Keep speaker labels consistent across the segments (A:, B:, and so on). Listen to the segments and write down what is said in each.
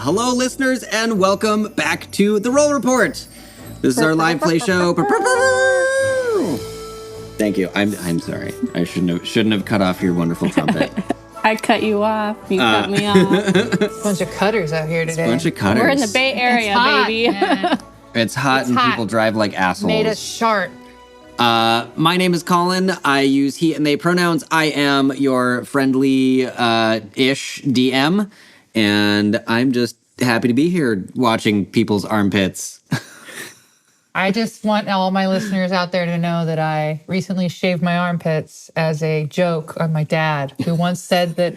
A: Hello, listeners, and welcome back to the Roll Report. This is our live play show. Thank you. I'm sorry. I shouldn't have cut off your wonderful trumpet.
B: I cut you off. You cut me off.
C: A bunch of cutters out here today.
A: A bunch of cutters.
B: We're in the Bay Area, baby.
A: It's hot and people drive like assholes.
C: Made us sharp.
A: My name is Colin. I use he and they pronouns. I am your friendly-ish DM, and I'm just happy to be here watching people's armpits.
C: I just want all my listeners out there to know that I recently shaved my armpits as a joke on my dad, who once said that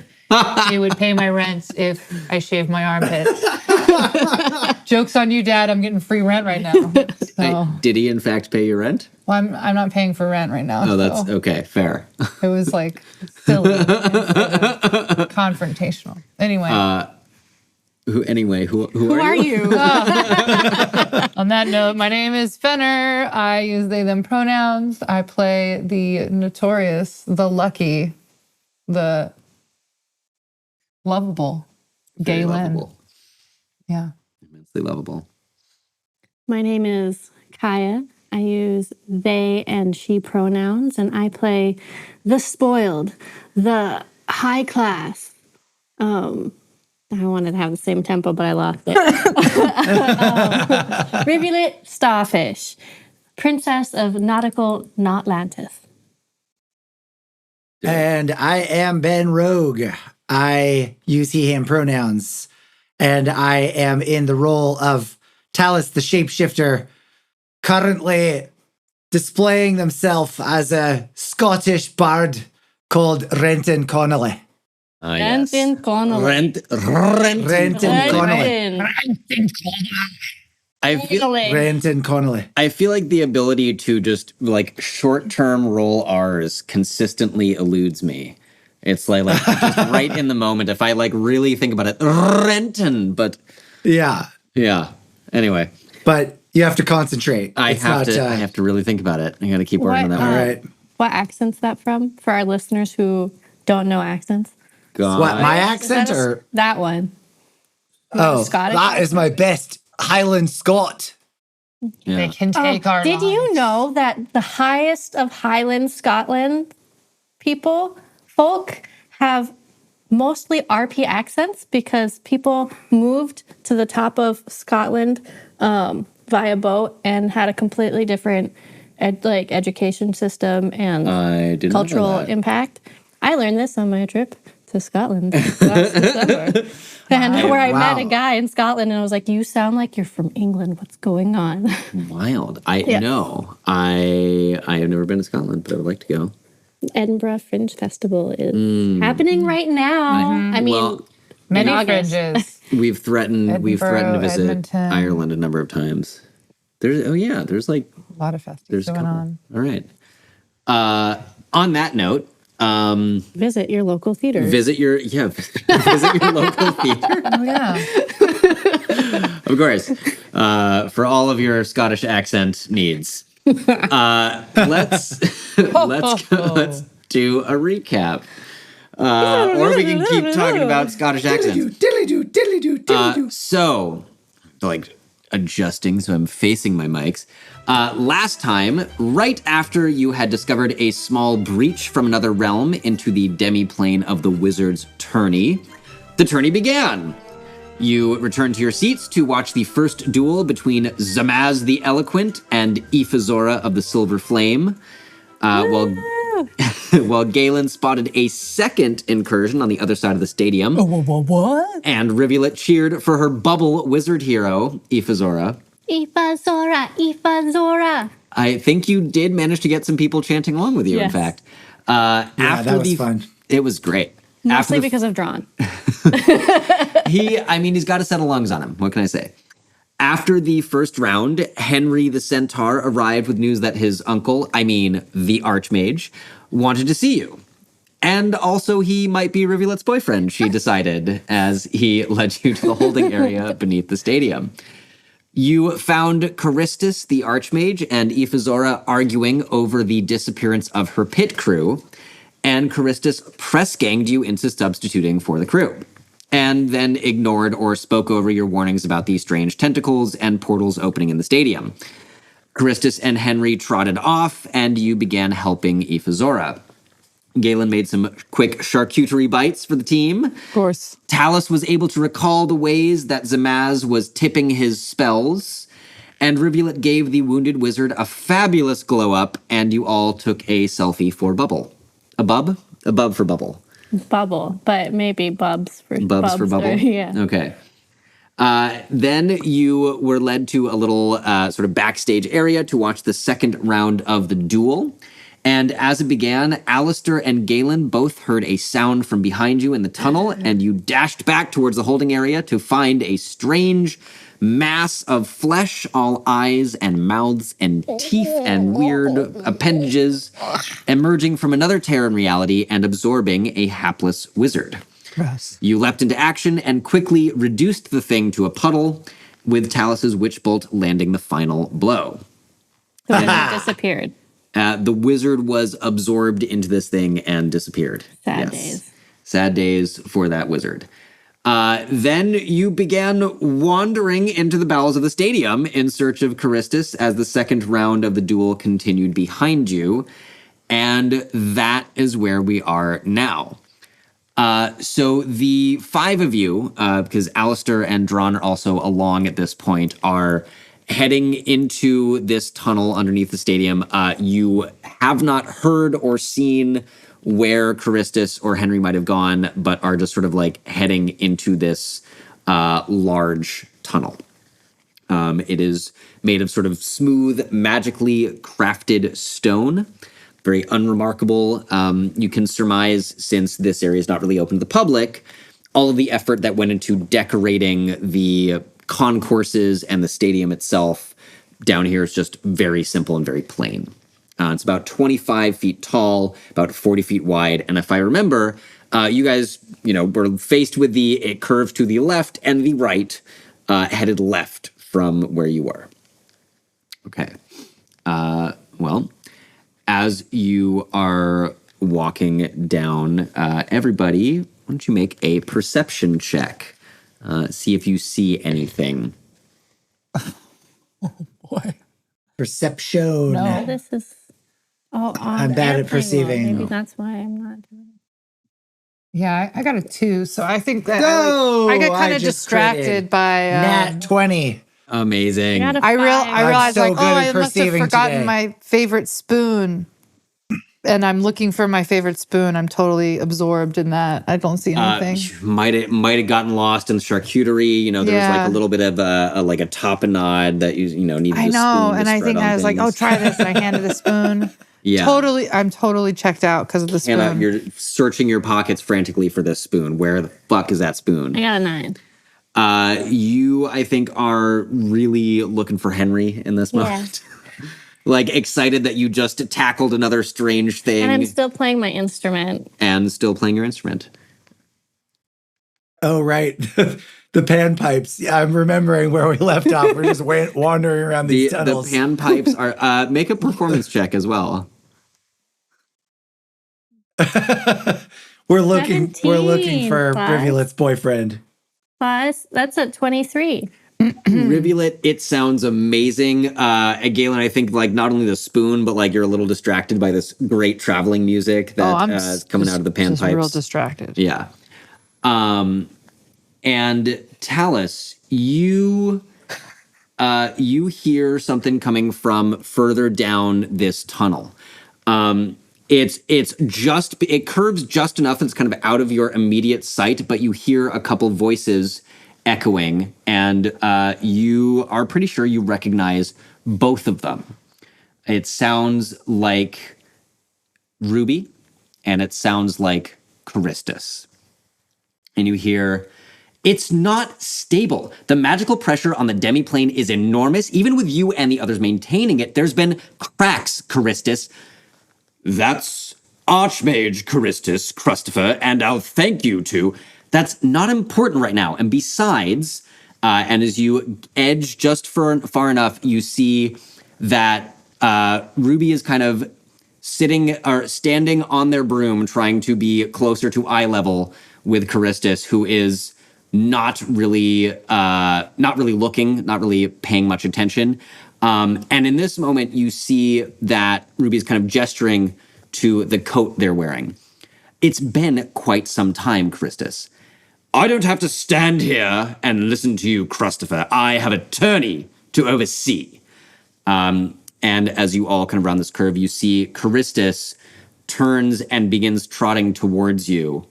C: he would pay my rent if I shaved my armpits. Joke's on you, Dad. I'm getting free rent right now. So.
A: Did he, in fact, pay your rent?
C: Well, I'm not paying for rent right now.
A: Oh, that's okay. Fair.
C: It was like silly, confrontational. Anyway.
A: Who
B: are you?
C: On that note, my name is Fenner. I use they, them pronouns. I play the notorious, the lucky, the lovable Galen.
A: Lovable.
C: Yeah.
A: Immensely lovable.
B: My name is Kaya. I use they and she pronouns, and I play the spoiled, the high class. I wanted to have the same tempo, but I lost it. Rivulet starfish, princess of nautical Notlantis.
D: And I am Ben Rogue. I use he, him pronouns. And I am in the role of Talus the Shapeshifter, currently displaying themselves as a Scottish bard called Renton Connolly.
B: Renton Connolly.
D: Renton Connolly. Renton Connolly.
A: I feel like the ability to just like short-term roll R's consistently eludes me. It's like just right in the moment. If I like really think about it, Renton, but
D: yeah.
A: Anyway,
D: but you have to concentrate.
A: I have to really think about it. I got to keep working on that.
D: All right.
B: What accent's that from? For our listeners who don't know accents.
A: God.
D: What, my accent or
B: that one?
D: Scottish. That is my best Highland Scot.
A: Yeah.
C: They can take our
B: Did you know that the highest of Highland Scotland folk have mostly RP accents because people moved to the top of Scotland via boat and had a completely different education system and cultural impact. I learned this on my trip to Scotland last December. And where I met a guy in Scotland and I was like, you sound like you're from England. What's going on?
A: Wild. I know. I have never been to Scotland, but I would like to go.
B: Edinburgh Fringe Festival is happening right now. I mean,
C: many fringes.
A: We've threatened to visit
C: Edmonton.
A: Ireland a number of times. There's like
C: A lot of festivals going on.
A: All right. On that note,
B: visit your local theater.
A: Visit your local theater.
C: Oh yeah.
A: Of course. For all of your Scottish accent needs. Let's do a recap. Or we can keep talking about Scottish accents.
D: Diddly-doo.
A: So, like, adjusting so I'm facing my mics. Last time, right after you had discovered a small breach from another realm into the demi-plane of the wizard's tourney, the tourney began. You returned to your seats to watch the first duel between Zamaz the Eloquent and Ifazora of the Silver Flame, while Galen spotted a second incursion on the other side of the stadium.
C: What?
A: And Rivulet cheered for her bubble wizard hero, Ifazora.
B: Ifazora.
A: I think you did manage to get some people chanting along with you,
B: Yes.
A: in fact.
D: Yeah, that was fun.
A: It was great.
B: Mostly because of Drawn.
A: He's got a set of lungs on him. What can I say? After the first round, Henry the Centaur arrived with news that his uncle, the Archmage, wanted to see you. And also he might be Rivulet's boyfriend, she decided, as he led you to the holding area beneath the stadium. You found Charistus, the Archmage, and Ifazora arguing over the disappearance of her pit crew, and Charistus press-ganged you into substituting for the crew. and then ignored or spoke over your warnings about these strange tentacles and portals opening in the stadium. Charistus and Henry trotted off, and you began helping Ifazora. Galen made some quick charcuterie bites for the team.
C: Of course.
A: Talus was able to recall the ways that Zamaz was tipping his spells, and Rivulet gave the wounded wizard a fabulous glow-up, and you all took a selfie for Bubble. A bub? A bub for Bubble.
B: Bubble, but maybe Bubs for
A: Bubs for Bubble?
B: yeah.
A: Okay. Then you were led to a little sort of backstage area to watch the second round of the duel. And as it began, Alistair and Galen both heard a sound from behind you in the tunnel, and you dashed back towards the holding area to find a strange mass of flesh, all eyes and mouths and teeth and weird appendages, emerging from another Terran reality and absorbing a hapless wizard.
C: Gross.
A: You leapt into action and quickly reduced the thing to a puddle, with Talus's witch bolt landing the final blow.
B: The wizard disappeared.
A: The wizard was absorbed into this thing and disappeared.
B: Sad days.
A: Sad days for that wizard. Then you began wandering into the bowels of the stadium in search of Charistus as the second round of the duel continued behind you. And that is where we are now. So the five of you, because Alistair and Dron are also along at this point, are heading into this tunnel underneath the stadium. You have not heard or seen where Charistus or Henry might have gone, but are just sort of like heading into this large tunnel. It is made of sort of smooth, magically crafted stone. Very unremarkable. You can surmise, since this area is not really open to the public, all of the effort that went into decorating the concourses and the stadium itself down here is just very simple and very plain. It's about 25 feet tall, about 40 feet wide. And if I remember, you guys, were faced with it curved to the left and the right, headed left from where you were. Okay. Well, as you are walking down, everybody, why don't you make a perception check? See if you see anything.
C: Oh, boy.
D: Perception.
C: No.
B: This is all on
D: I'm bad at
B: airplane
D: perceiving.
B: mode. Maybe that's why I'm not doing it.
C: Yeah, I got a 2, so I think that
D: No,
C: I got kind
D: I
C: of
D: just
C: distracted
D: critted.
C: by
D: Nat 20.
A: Amazing.
B: I got a
C: I
B: five.
C: realized
D: so
C: like,
D: good
C: oh,
D: at
C: I must have
D: perceiving
C: forgotten
D: today.
C: my favorite spoon. And I'm looking for my favorite spoon. I'm totally absorbed in that. I don't see anything.
A: Might have gotten lost in the charcuterie. There was like
C: Yeah.
A: a little bit of a tapenade that you needed.
C: I
A: a
C: know,
A: spoon to
C: and I
A: spread
C: think
A: on
C: I was like, "Oh,
A: things.
C: try this," and I handed a spoon.
A: Yeah.
C: I'm totally checked out because of the spoon.
A: Hannah, you're searching your pockets frantically for this spoon. Where the fuck is that spoon?
B: I got a 9.
A: You, I think, are really looking for Henry in this moment. Like, excited that you just tackled another strange thing.
B: And I'm still playing my instrument.
A: And still playing your instrument.
D: Oh, right. The panpipes. Yeah, I'm remembering where we left off. We're just wandering around these
A: The
D: tunnels.
A: panpipes are... make a performance check as well.
D: We're looking
B: 17
D: for
B: plus.
D: Rivulet's boyfriend.
B: Plus, that's a 23.
A: Rivulet, it sounds amazing. Galen, I think like not only the spoon, but like you're a little distracted by this great traveling music that is coming out of the
C: Just
A: panpipes.
C: real distracted.
A: Yeah. And Talus, you hear something coming from further down this tunnel. It curves just enough. It's kind of out of your immediate sight, but you hear a couple voices echoing, and you are pretty sure you recognize both of them. It sounds like Ruby, and it sounds like Charistus. And you hear, "It's not stable. The magical pressure on the demiplane is enormous. Even with you and the others maintaining it, there's been cracks, Charistus." "That's Archmage, Charistus, Christopher, and I'll thank you to." "That's not important right now. And besides," and as you edge just far enough, you see that Ruby is kind of standing on their broom, trying to be closer to eye level with Charistus, who is not really looking, not really paying much attention. And in this moment, you see that Ruby's kind of gesturing to the coat they're wearing. It's been quite some time, Christus. I don't have to stand here and listen to you, Christopher. I have a tourney to oversee. And as you all kind of round this curve, you see Christus turns and begins trotting towards you.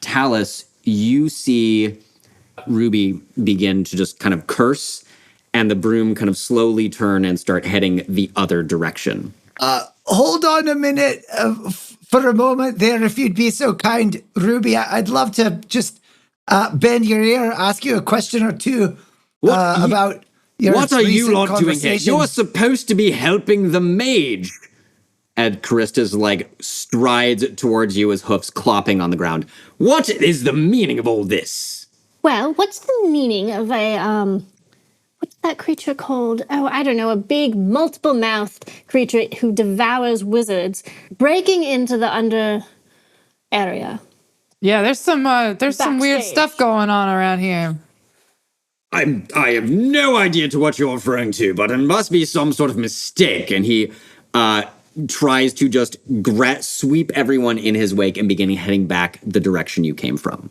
A: Talus, you see Ruby begin to just kind of curse, and the broom kind of slowly turn and start heading the other direction.
D: Hold on a minute for a moment there, if you'd be so kind, Ruby. I'd love to just bend your ear, ask you a question or two about your
A: What are you
D: recent
A: lot doing here?
D: conversation.
A: You're supposed to be helping the mage. And Carista's strides towards you, his hoofs clopping on the ground. What is the meaning of all this?
B: Well, what's the meaning of what's that creature called? Oh, I don't know, a big multiple-mouthed creature who devours wizards breaking into the under area.
C: Yeah, there's some weird
B: Backstage.
C: stuff going on around here.
A: I have no idea to what you're referring to, but it must be some sort of mistake. And he tries to just sweep everyone in his wake and begin heading back the direction you came from.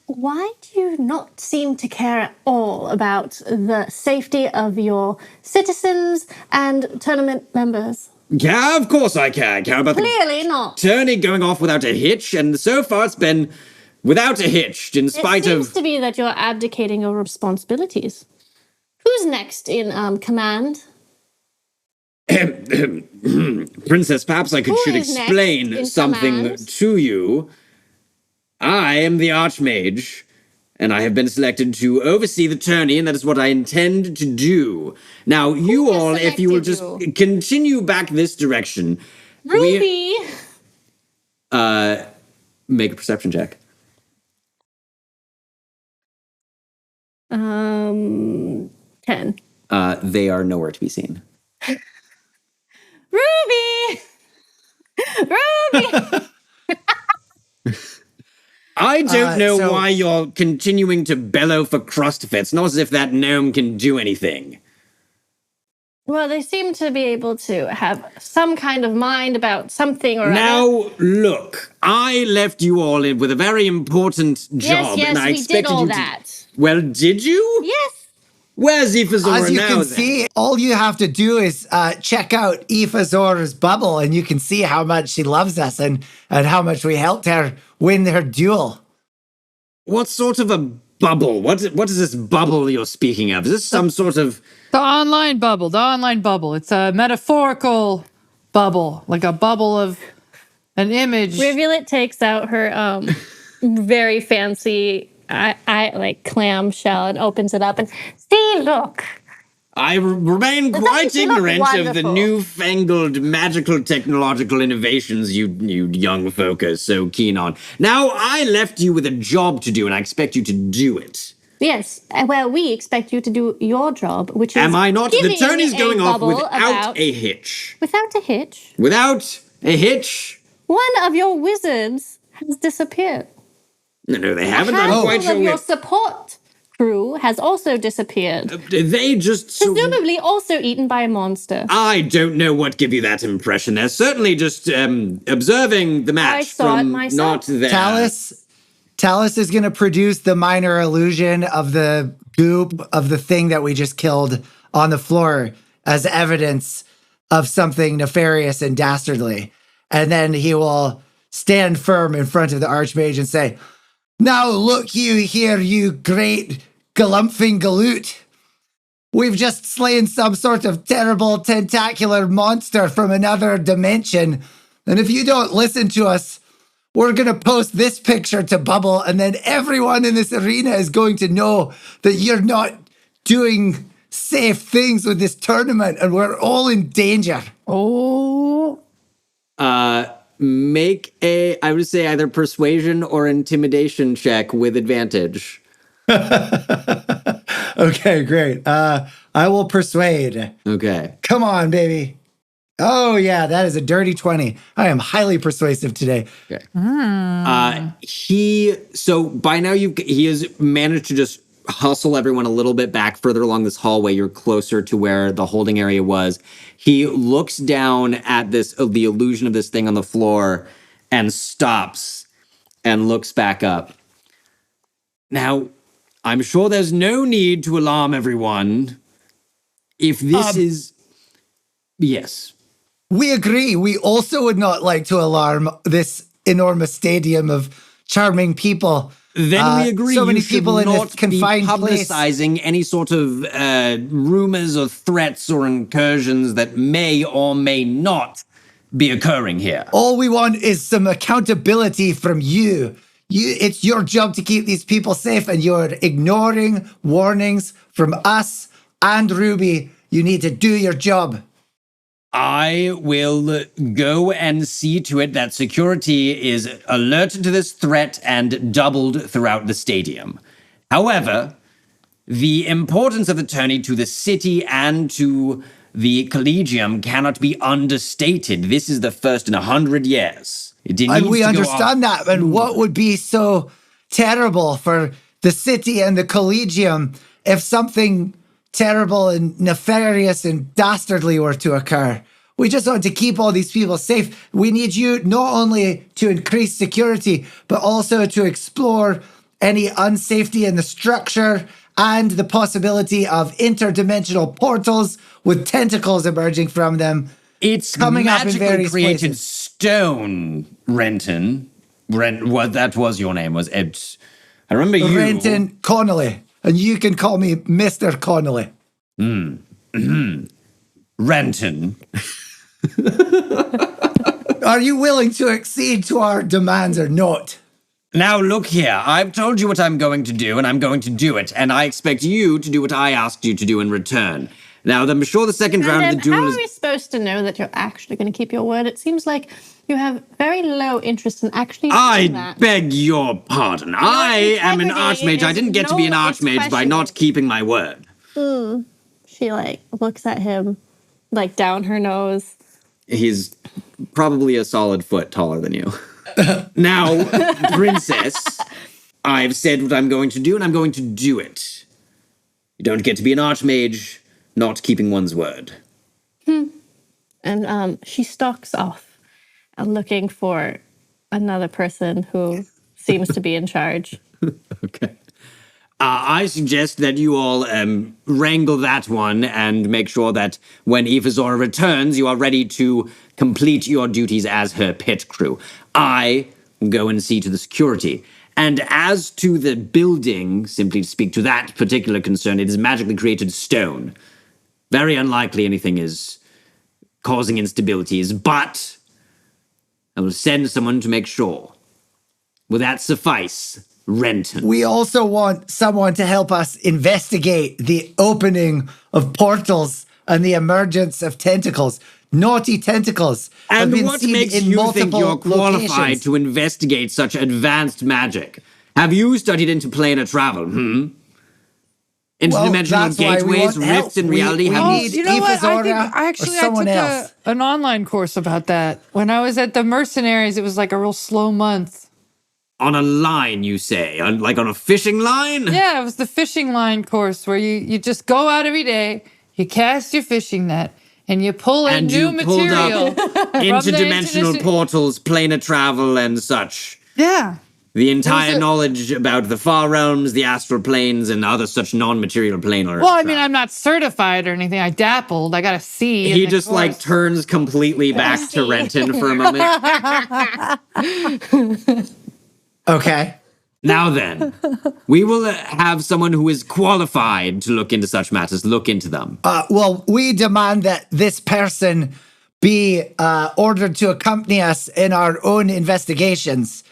B: Why do you not seem to care at all about the safety of your citizens and tournament members?
A: Yeah, of course I care. I care about
B: Clearly not.
A: the tourney going off without a hitch, and so far it's been without a hitch, in spite
B: It seems
A: of...
B: to be that you're abdicating your responsibilities. Who's next in command?
A: Princess, perhaps I should
B: is next
A: explain
B: in
A: something
B: command?
A: to you. I am the Archmage, and I have been selected to oversee the tourney, and that is what I intend to do. Now, you
B: has
A: all, if you will just
B: selected
A: continue back this direction...
B: Ruby!
A: Make a perception check.
B: 10.
A: They are nowhere to be seen.
B: Ruby! Ruby!
A: I don't know
D: so-
A: why you're continuing to bellow for Christopher. It's not as if that gnome can do anything.
B: Well, they seem to be able to have some kind of mind about something or other.
A: Now, look, I left you all in with a very important job,
B: Yes,
A: and I
B: we did
A: expected
B: all
A: you
B: that.
A: to... Well, did you?
B: Yes.
A: Where's Ifazora
D: As you
A: now,
D: can
A: then?
D: see, all you have to do is check out Ifazora's bubble, and you can see how much she loves us and how much we helped her win her duel.
A: What sort of a bubble? What is this bubble you're speaking of? Is this some sort of...
C: The online bubble. It's a metaphorical bubble, like a bubble of an image.
B: Rivulet takes out her very fancy like clam shell and opens it up and see, look.
A: I remain quite
B: makes you look
A: ignorant of the
B: wonderful.
A: newfangled magical technological innovations you young folk are so keen on. Now, I left you with a job to do, and I expect you to do it.
B: Yes. Well, we expect you to do your job, which is
A: Am I not? The
B: giving
A: tourney's
B: a
A: going off
B: bubble
A: without
B: about-
A: a hitch.
B: Without a hitch.
A: Without a hitch?
B: One of your wizards has disappeared.
A: No, they haven't.
B: Half
A: I'm quite
B: of
A: sure.
B: your support crew has also disappeared.
A: They just...
B: Presumably also eaten by a monster.
A: I don't know what give you that impression. They're certainly just observing the match
B: I saw it
A: from
B: myself.
A: not there.
D: Talus is going to produce the minor illusion of the goop of the thing that we just killed on the floor as evidence of something nefarious and dastardly. And then he will stand firm in front of the Archmage and say, "Now look you here, you great galumphing galoot. We've just slain some sort of terrible tentacular monster from another dimension. And if you don't listen to us, we're going to post this picture to Bubble, and then everyone in this arena is going to know that you're not doing safe things with this tournament, and we're all in danger."
C: Oh.
A: Make a, I would say, either persuasion or intimidation check with advantage.
D: Okay, great. I will persuade.
A: Okay.
D: Come on, baby. Oh, yeah, that is a dirty 20. I am highly persuasive today.
A: Okay. So by now he has managed to just hustle everyone a little bit back further along this hallway. You're closer to where the holding area was. He looks down at the illusion of this thing on the floor and stops and looks back up. Now, I'm sure there's no need to alarm everyone. If this is... Yes.
D: We agree. We also would not like to alarm this enormous stadium of charming people.
A: Then we agree
D: So many
A: you should
D: people in
A: not
D: this confined
A: be
D: place.
A: publicizing any sort of rumors or threats or incursions that may or may not be occurring here.
D: All we want is some accountability from you. It's your job to keep these people safe, and you're ignoring warnings from us and Ruby. You need to do your job.
A: I will go and see to it that security is alerted to this threat and doubled throughout the stadium. However, the importance of the tourney to the city and to the Collegium cannot be understated. This is the first in 100 years.
D: And we understand that. And what would be so terrible for the city and the Collegium if something terrible and nefarious and dastardly were to occur? We just want to keep all these people safe. We need you not only to increase security, but also to explore any unsafety in the structure and the possibility of interdimensional portals with tentacles emerging from them.
A: It's
D: coming up in
A: magically
D: various
A: created
D: places.
A: stone, Renton. What that was your name, was it? I remember you.
D: Renton Connolly. And you can call me Mr. Connolly.
A: Renton.
D: Are you willing to accede to our demands or not?
A: Now look here, I've told you what I'm going to do, and I'm going to do it, and I expect you to do what I asked you to do in return. Now, I'm sure the second round of the
B: How
A: duel
B: are
A: is...
B: we supposed to know that you're actually going to keep your word? It seems like you have very low interest in actually doing
A: I
B: that.
A: beg your pardon. I am an
B: integrity
A: archmage. I
B: is
A: didn't get to be an
B: no, it's
A: archmage by not keeping my word.
B: She looks at him down her nose.
A: He's probably a solid foot taller than you. Now, princess, I've said what I'm going to do, and I'm going to do it. You don't get to be an archmage not keeping one's word.
B: And she stalks off, looking for another person who seems to be in charge.
A: Okay. I suggest that you all wrangle that one and make sure that when Ephazora returns, you are ready to complete your duties as her pit crew. I will go and see to the security. And as to the building, simply to speak to that particular concern, it is magically created stone. Very unlikely anything is causing instabilities, but I will send someone to make sure. Will that suffice, Renton?
D: We also want someone to help us investigate the opening of portals and the emergence of tentacles. Naughty tentacles have
A: And
D: been
A: what
D: seen
A: makes
D: in
A: you
D: multiple
A: think you're qualified
D: locations.
A: to investigate such advanced magic? Have you studied interplanar travel, Interdimensional
D: that's why we
A: gateways,
D: want help.
A: rifts in
D: We
A: reality? Have
D: need
A: you...
C: You know what? I think
D: Ephazora or
C: actually I
D: someone
C: took
D: else.
C: an online course about that. When I was at the Mercenaries, it was like a real slow month.
A: On a line, you say? Like on a fishing line?
C: Yeah, it was the fishing line course where you just go out every day, you cast your fishing net, and you pull in
A: And
C: new
A: you pulled
C: material.
A: up
C: from the
A: interdimensional portals, planar travel, and such.
C: Yeah.
A: The entire
C: a-
A: knowledge about the far realms, the astral planes, and other such non-material planar.
C: Well, I mean, I'm not certified or anything. I dabbled. I got a C.
A: He
C: in the
A: just
C: course.
A: turns completely back to Renton for a moment.
D: Okay.
A: Now then, we will have someone who is qualified to look into such matters, look into them.
D: Well, we demand that this person be ordered to accompany us in our own investigations.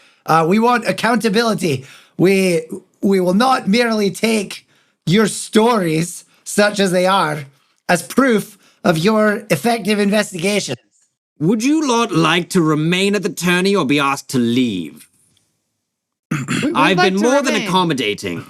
D: We want accountability. We will not merely take your stories, such as they are, as proof of your effective investigation.
A: Would you lot like to remain at the tourney or be asked to leave? I've
C: like
A: been
C: to
A: more than
C: remain.
A: accommodating.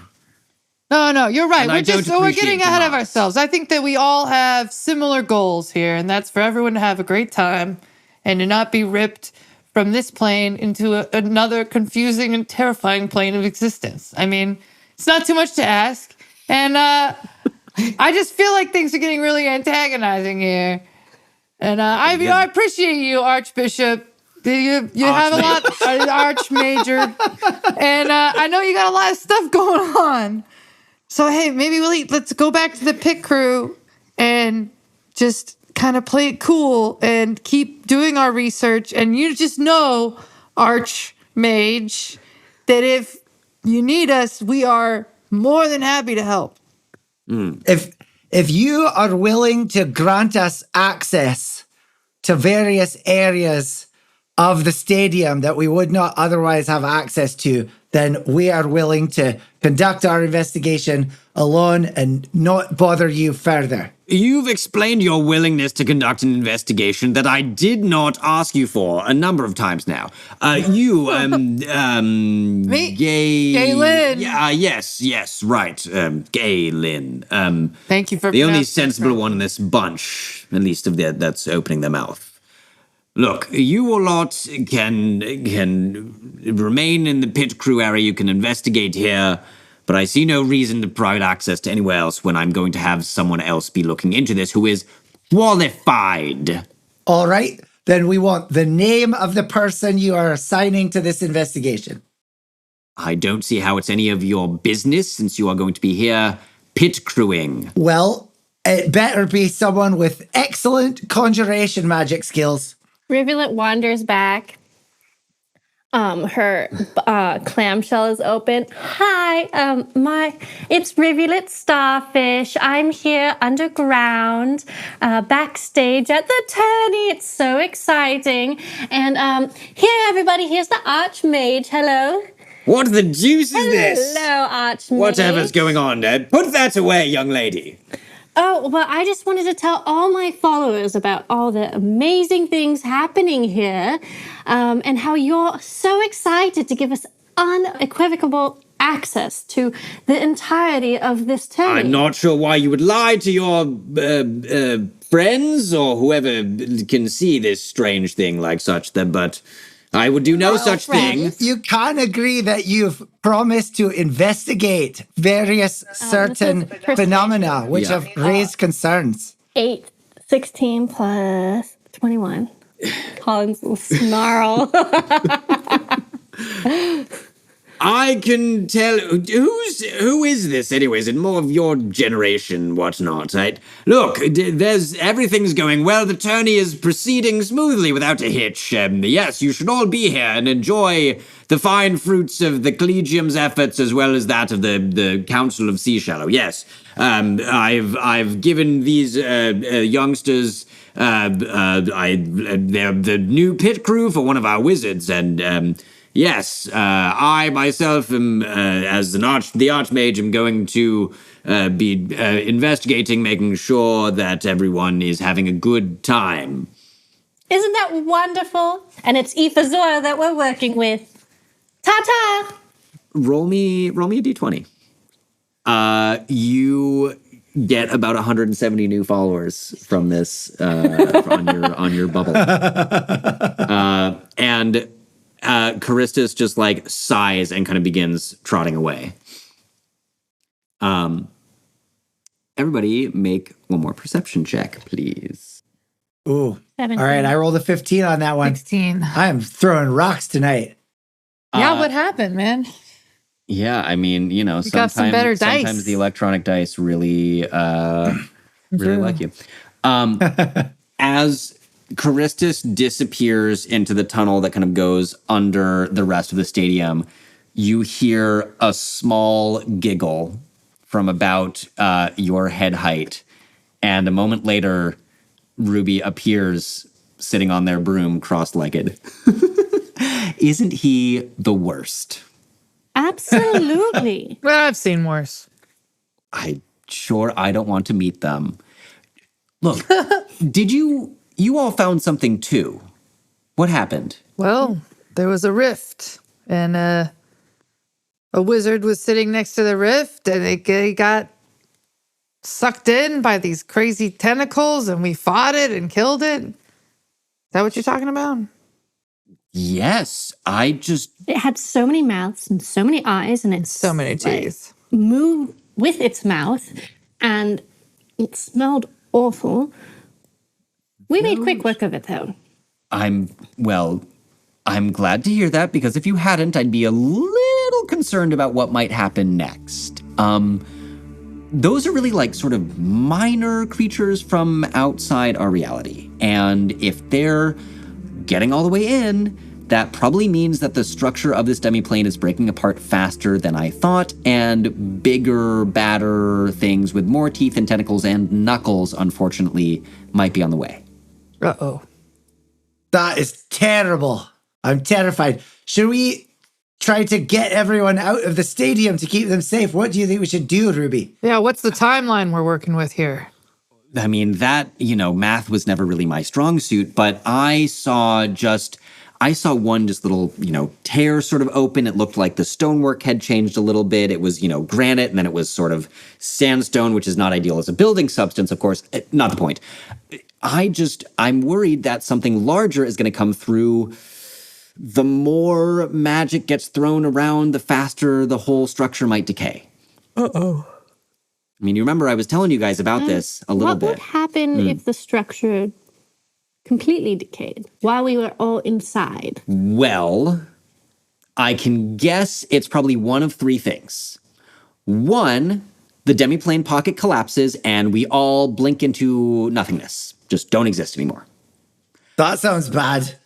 C: No, you're right.
A: And I don't
C: We're getting
A: appreciate
C: ahead of
A: the
C: ourselves. I think that we all have similar goals here, and that's for everyone to have a great time and to not be ripped from this plane into another confusing and terrifying plane of existence. I mean, it's not too much to ask. And I just feel like things are getting really antagonizing here. And I appreciate you, Archbishop. You have a lot, Archmajor. And I know you got a lot of stuff going on. So, hey, maybe let's go back to the pit crew and just kind of play it cool and keep doing our research. And you just know, Archmage, that if you need us, we are more than happy to help.
D: If you are willing to grant us access to various areas of the stadium that we would not otherwise have access to, then we are willing to conduct our investigation alone and not bother you further.
A: You've explained your willingness to conduct an investigation that I did not ask you for a number of times now.
C: Me?
A: Galen.
C: Galen.
A: Yeah, yes, right. Galen.
C: Thank you for
A: The only
C: pronouncing
A: sensible
C: it.
A: one in this bunch, at least of that's opening their mouth. Look, you all lot can remain in the pit crew area. You can investigate here, but I see no reason to provide access to anywhere else when I'm going to have someone else be looking into this who is qualified.
D: All right, then we want the name of the person you are assigning to this investigation.
A: I don't see how it's any of your business since you are going to be here pit crewing.
D: Well, it better be someone with excellent conjuration magic skills.
B: Rivulet wanders back. Her clamshell is open. Hi, it's Rivulet Starfish. I'm here underground, backstage at the tourney. It's so exciting. And here, everybody, here's the Archmage. Hello.
A: What the deuce is this?
B: Hello, Archmage.
A: Whatever's going on, put that away, young lady.
B: Oh, well, I just wanted to tell all my followers about all the amazing things happening here, and how you're so excited to give us unequivocal access to the entirety of this tourney.
A: I'm not sure why you would lie to your friends or whoever can see this strange thing like such, but I would do no such thing.
D: You can agree that you've promised to investigate various certain phenomena which have raised concerns.
B: 16 plus 21. Colin's will snarl.
A: I can tell. Who is this anyway? Is it more of your generation, whatnot? Look, everything's going well. The tourney is proceeding smoothly without a hitch. Yes, you should all be here and enjoy the fine fruits of the Collegium's efforts as well as that of the Council of Sea Shallow. Yes, I've given these youngsters. They're the new pit crew for one of our wizards, and yes, I myself am, as the Archmage, am going to be investigating, making sure that everyone is having a good time.
B: Isn't that wonderful? And it's Ifazora that we're working with. Ta-ta!
A: Roll me a d20. You get about 170 new followers from this on your bubble, and Charistus just like sighs and kind of begins trotting away. Everybody make one more perception check, please.
D: Ooh.
B: 17.
D: All right, I rolled a 15 on that one.
C: 16.
D: I am throwing rocks tonight.
C: Yeah, what happened, man?
A: Yeah, I mean,
C: got some better dice.
A: Sometimes the electronic dice really like you. As Charistus disappears into the tunnel that kind of goes under the rest of the stadium, you hear a small giggle from about your head height. And a moment later, Ruby appears sitting on their broom cross-legged. Isn't he the worst?
B: Absolutely.
C: Well, I've seen worse.
A: I don't want to meet them. Look, did you all found something too? What happened?
C: Well, there was a rift, and a a wizard was sitting next to the rift and he got sucked in by these crazy tentacles and we fought it and killed it. Is that what you're talking about?
A: Yes,
B: It had so many mouths and so many eyes, and it's
C: So many teeth.
B: moved with its mouth, and it smelled awful. We made quick work of it, though.
A: I'm glad to hear that, because if you hadn't, I'd be a little concerned about what might happen next. Those are really like sort of minor creatures from outside our reality. And if they're getting all the way in, that probably means that the structure of this demiplane is breaking apart faster than I thought, and bigger, badder things with more teeth and tentacles and knuckles, unfortunately, might be on the way.
C: Uh-oh.
D: That is terrible. I'm terrified. Should we try to get everyone out of the stadium to keep them safe? What do you think we should do, Ruby?
C: Yeah, what's the timeline we're working with here?
A: I mean, that, math was never really my strong suit, but I saw one just little, tear sort of open. It looked like the stonework had changed a little bit. It was, granite, and then it was sort of sandstone, which is not ideal as a building substance, of course. Not the point. I'm worried that something larger is going to come through. The more magic gets thrown around, the faster the whole structure might decay.
C: Uh-oh.
A: I mean, you remember I was telling you guys about this a little bit.
B: What would happen if the structure completely decayed while we were all inside?
A: Well, I can guess it's probably one of three things. One, the demiplane pocket collapses and we all blink into nothingness. Just don't exist anymore.
D: That sounds bad.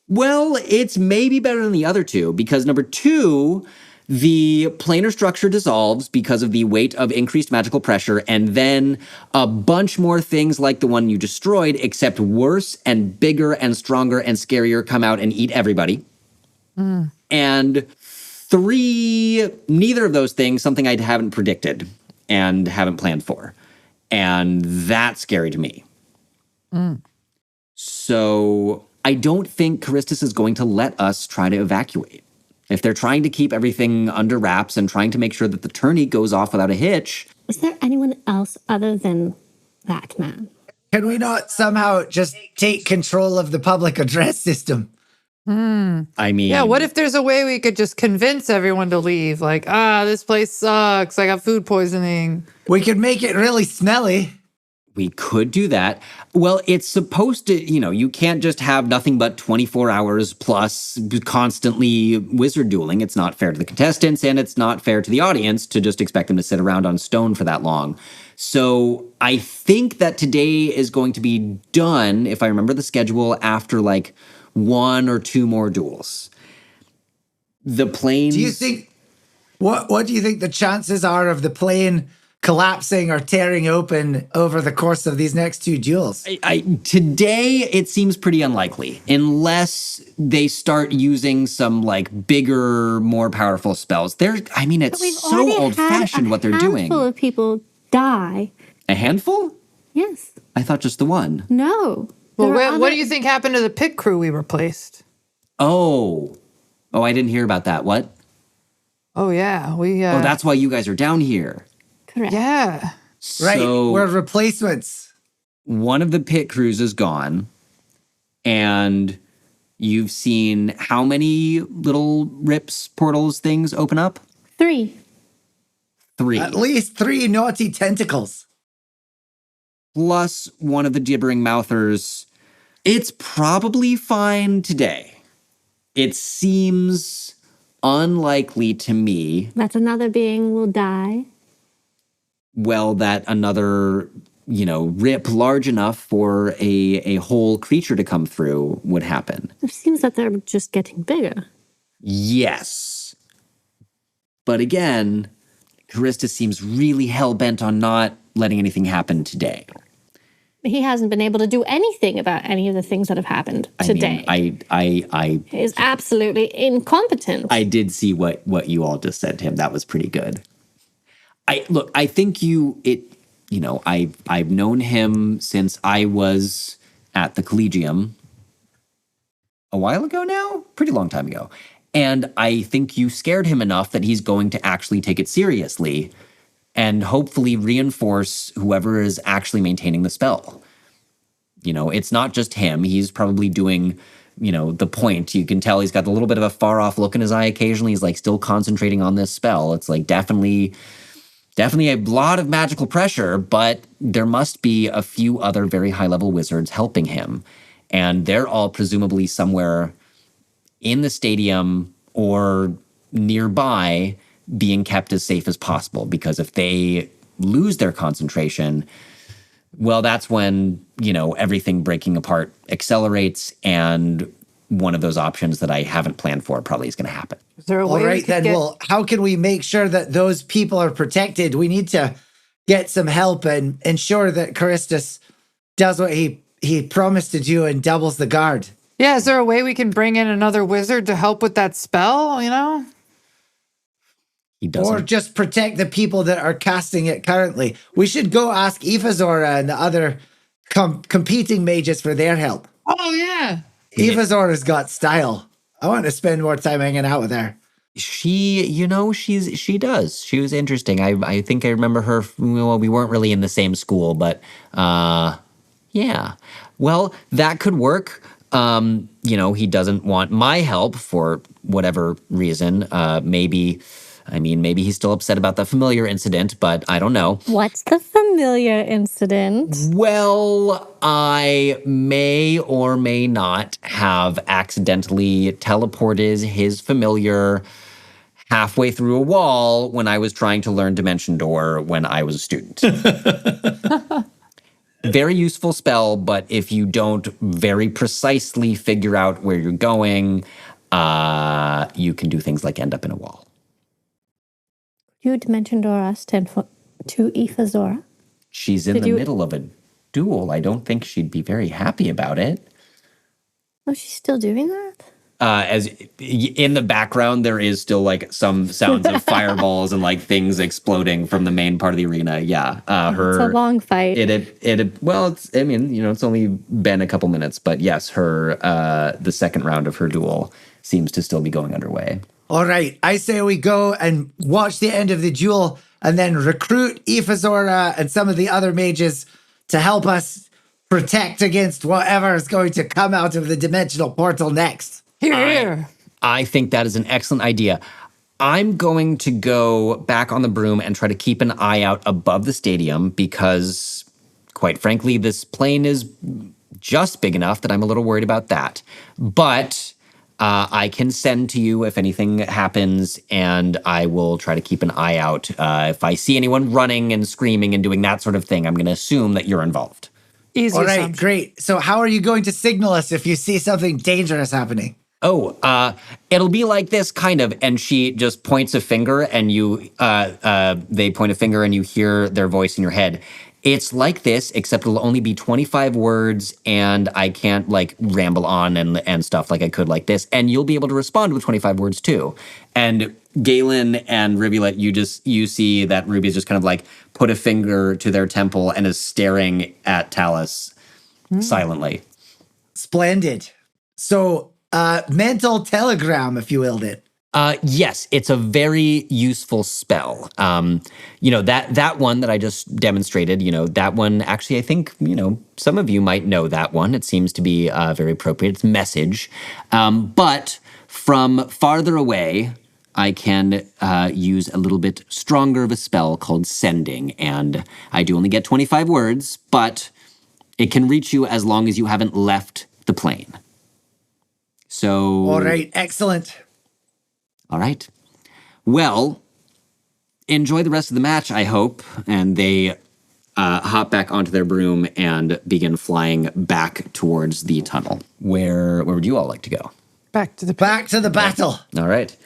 A: Well, it's maybe better than the other two, because number two, the planar structure dissolves because of the weight of increased magical pressure, and then a bunch more things like the one you destroyed, except worse and bigger and stronger and scarier, come out and eat everybody. And three, neither of those things, something I haven't predicted and haven't planned for. And that's scary to me. So I don't think Charistus is going to let us try to evacuate. If they're trying to keep everything under wraps and trying to make sure that the tourney goes off without a hitch.
B: Is there anyone else other than that man?
D: Can we not somehow just take control of the public address system?
A: I mean...
C: Yeah, what if there's a way we could just convince everyone to leave? Like, this place sucks. I got food poisoning.
D: We could make it really smelly.
A: We could do that. Well, it's supposed to, you can't just have nothing but 24 hours plus constantly wizard dueling. It's not fair to the contestants, and it's not fair to the audience to just expect them to sit around on stone for that long. So I think that today is going to be done, if I remember the schedule, after like one or two more duels. The planes...
D: Do you think... What do you think the chances are of the plane collapsing or tearing open over the course of these next two duels?
A: Today, it seems pretty unlikely, unless they start using some like bigger, more powerful spells. It's so old-fashioned what they're doing.
B: A handful of people die.
A: A handful?
B: Yes.
A: I thought just the one.
B: No.
C: Well, what do you think happened to the pit crew we replaced?
A: Oh, I didn't hear about that. What?
C: Oh, yeah.
A: Oh, that's why you guys are down here.
B: Correct.
C: Yeah.
D: Right,
A: So
D: we're replacements.
A: one of the pit crews is gone, and you've seen how many little rips, portals, things open up?
B: 3.
A: 3.
D: At least 3 naughty tentacles.
A: Plus one of the gibbering mouthers. It's probably fine today. It seems unlikely to me,
B: That another being will die.
A: well, that another, rip large enough for a whole creature to come through would happen.
B: It seems that they're just getting bigger.
A: Yes. But again, Charistus seems really hell-bent on not letting anything happen today.
B: He hasn't been able to do anything about any of the things that have happened today.
A: I
B: He is absolutely incompetent.
A: I did see what you all just said to him. That was pretty good. I think I've known him since I was at the Collegium a while ago now, pretty long time ago. And I think you scared him enough that he's going to actually take it seriously and hopefully reinforce whoever is actually maintaining the spell. You know, it's not just him. He's probably doing, you know, the point. You can tell he's got a little bit of a far-off look in his eye occasionally. He's like still concentrating on this spell. It's like definitely a lot of magical pressure, but there must be a few other very high-level wizards helping him. And they're all presumably somewhere in the stadium or nearby being kept as safe as possible. Because if they lose their concentration, well, that's when, you know, everything breaking apart accelerates, and one of those options that I haven't planned for probably is going to happen.
C: Is there a
D: All
C: way
D: right, then. Well, how can we make sure that those people are protected? We need to get some help and ensure that Charistus does what he promised to do and doubles the guard.
C: Yeah, is there a way we can bring in another wizard to help with that spell, you know?
A: He doesn't.
D: Or just protect the people that are casting it currently. We should go ask Ifazora and the other competing mages for their help.
C: Oh, yeah.
D: Ifazora's got style. I want to spend more time hanging out with her.
A: She, you know, she does. She was interesting. I think I remember her. Well, we weren't really in the same school, but yeah. Well, that could work. You know, he doesn't want my help for whatever reason. Maybe he's still upset about the familiar incident, but I don't know.
B: What's the familiar incident?
A: Well, I may or may not have accidentally teleported his familiar halfway through a wall when I was trying to learn Dimension Door when I was a student. Very useful spell, but if you don't very precisely figure out where you're going, you can do things like end up in a wall.
B: You Dimension Door us to Ifazora?
A: She's in the middle of a duel. I don't think she'd be very happy about it.
B: Oh, she's still doing that?
A: As in the background, there is still like some sounds of fireballs and like things exploding from the main part of the arena. Yeah,
B: It's a long fight.
A: It's only been a couple minutes, but yes, the second round of her duel seems to still be going underway.
D: All right, I say we go and watch the end of the duel and then recruit Ifazora and some of the other mages to help us protect against whatever is going to come out of the dimensional portal next.
C: Here.
A: I think that is an excellent idea. I'm going to go back on the broom and try to keep an eye out above the stadium because, quite frankly, this plane is just big enough that I'm a little worried about that. But I can send to you if anything happens, and I will try to keep an eye out. If I see anyone running and screaming and doing that sort of thing, I'm going to assume that you're involved.
C: Easy
D: All right,
C: assumption.
D: great. So how are you going to signal us if you see something dangerous happening?
A: Oh, it'll be like this, kind of. And she just points a finger, and they point a finger, and you hear their voice in your head. It's like this, except it'll only be 25 words, and I can't like ramble on and stuff like I could like this. And you'll be able to respond with 25 words too. And Galen and Rivulet, you see that Ruby's just kind of like put a finger to their temple and is staring at Talus silently.
D: Splendid. So, mental telegram, if you willed it.
A: Yes, it's a very useful spell. That one that I just demonstrated, that one, actually, I think, some of you might know that one. It seems to be very appropriate. It's message. But from farther away, I can use a little bit stronger of a spell called sending. And I do only get 25 words, but it can reach you as long as you haven't left the plane. So...
D: All right, excellent.
A: All right. Well, enjoy the rest of the match, I hope. And they hop back onto their broom and begin flying back towards the tunnel. Where would you all like to go?
C: Back to the
D: battle.
A: All right.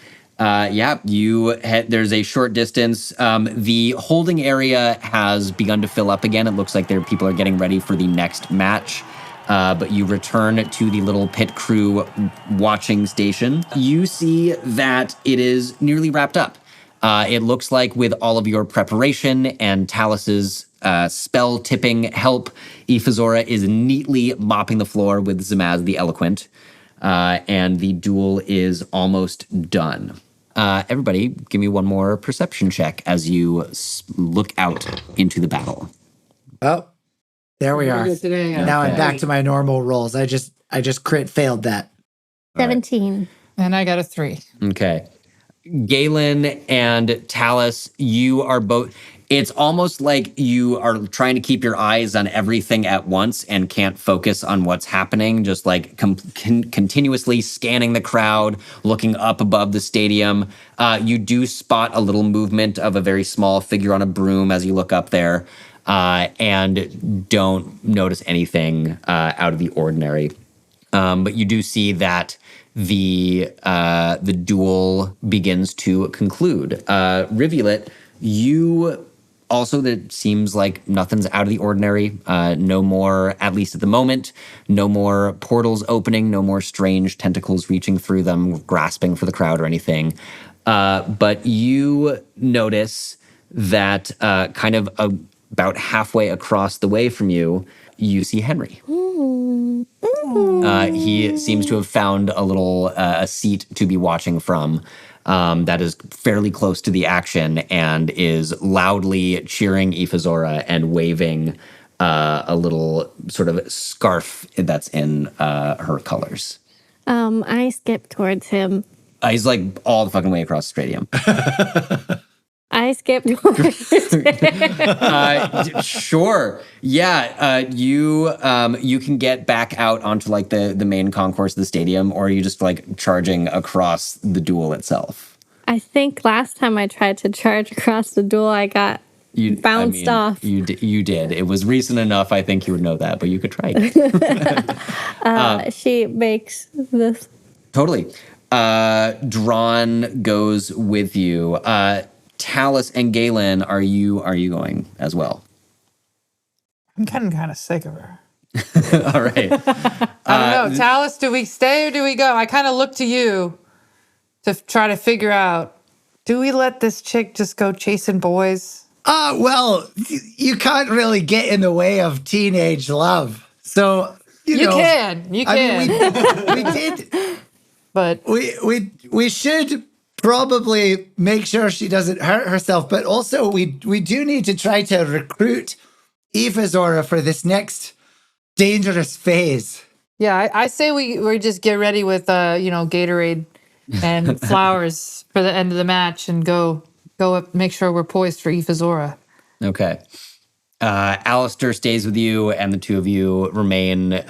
A: There's a short distance. The holding area has begun to fill up again. It looks like people are getting ready for the next match. But you return to the little pit crew watching station. You see that it is nearly wrapped up. It looks like with all of your preparation and Talus's spell tipping help, Ifazora is neatly mopping the floor with Zamaz the Eloquent. and the duel is almost done. Everybody, give me one more perception check as you look out into the battle.
D: Oh, there we are.
C: Today,
D: Now I'm back to my normal rolls. I just crit failed that.
B: 17.
C: and I got a 3.
A: Okay. Galen and Talus, you are both. It's almost like you are trying to keep your eyes on everything at once and can't focus on what's happening, just like continuously scanning the crowd, looking up above the stadium. You do spot a little movement of a very small figure on a broom as you look up there, and don't notice anything out of the ordinary. But you do see that the duel begins to conclude. Rivulet, you also, that seems like nothing's out of the ordinary. No more, at least at the moment, no more portals opening, no more strange tentacles reaching through them, grasping for the crowd or anything. But you notice that kind of about halfway across the way from you, you see Henry. He seems to have found a little a seat to be watching from that is fairly close to the action and is loudly cheering Ifazora and waving a little sort of scarf that's in her colors.
B: I skip towards him.
A: He's like all the fucking way across the stadium.
B: I skip towards him.
A: Sure. Yeah. You can get back out onto like the main concourse of the stadium, or are you just like charging across the duel itself?
B: I think last time I tried to charge across the duel, I got bounced off.
A: You did. It was recent enough. I think you would know that, but you could try it.
B: She makes this.
A: Totally. Drawn goes with you. Talus and Galen, are you going as well?
C: I'm getting kind of sick of her.
A: All right.
C: I don't know. Talus, do we stay or do we go? I kind of look to you to try to figure out, do we let this chick just go chasing boys?
D: Well, you can't really get in the way of teenage love. So, you know.
C: You can.
D: I mean, we did.
C: But
D: We should probably make sure she doesn't hurt herself, but also we do need to try to recruit Ifazora for this next dangerous phase.
C: yeah, I say we just get ready with Gatorade and flowers for the end of the match and go up, make sure we're poised for Ifazora.
A: Okay. Alistair stays with you, and the two of you remain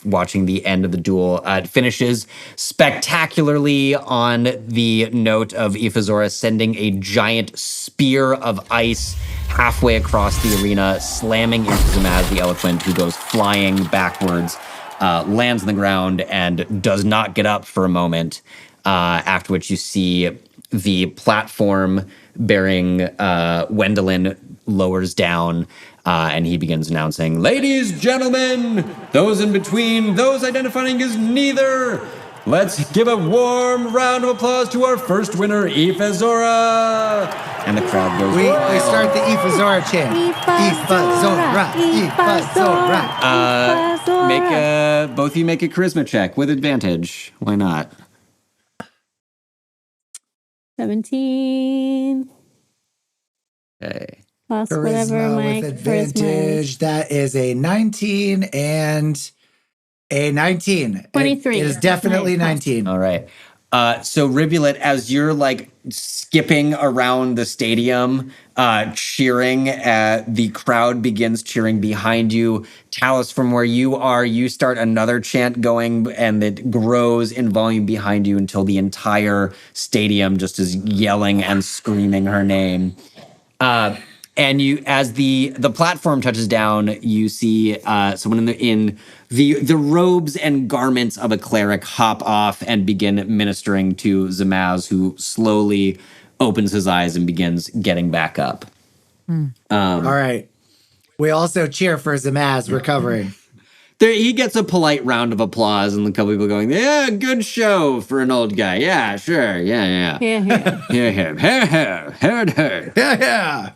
A: watching the end of the duel. It finishes spectacularly on the note of Ifazora sending a giant spear of ice halfway across the arena, slamming into Zamaz the Eloquent, who goes flying backwards, lands on the ground, and does not get up for a moment, after which you see the platform bearing Wendelin lowers down, and he begins announcing, "Ladies, gentlemen, those in between, those identifying as neither, let's give a warm round of applause to our first winner, Ifazora." And the crowd goes
D: We
A: wild.
D: start the Ifazora chant. Ifazora, Ifazora.
A: Both of you make a charisma check with advantage. Why not?
B: 17.
A: Okay.
B: Plus whatever
D: Charisma
B: my
D: with
B: charisma is.
D: advantage. That is a 19 and a 19.
B: 23.
D: It is definitely
B: Nice.
D: 19.
A: All right. So Rivulet, as you're like skipping around the stadium, cheering, the crowd begins cheering behind you. Talus, from where you are, you start another chant going, and it grows in volume behind you until the entire stadium just is yelling and screaming her name. And you, as the platform touches down, you see someone in the robes and garments of a cleric hop off and begin ministering to Zamaz, who slowly opens his eyes and begins getting back up.
D: All right. We also cheer for Zamaz recovering.
A: He gets a polite round of applause, and a couple people going, "Yeah, good show for an old guy. Yeah, sure. Yeah.
B: Yeah.
A: Yeah. Heard.
D: Yeah.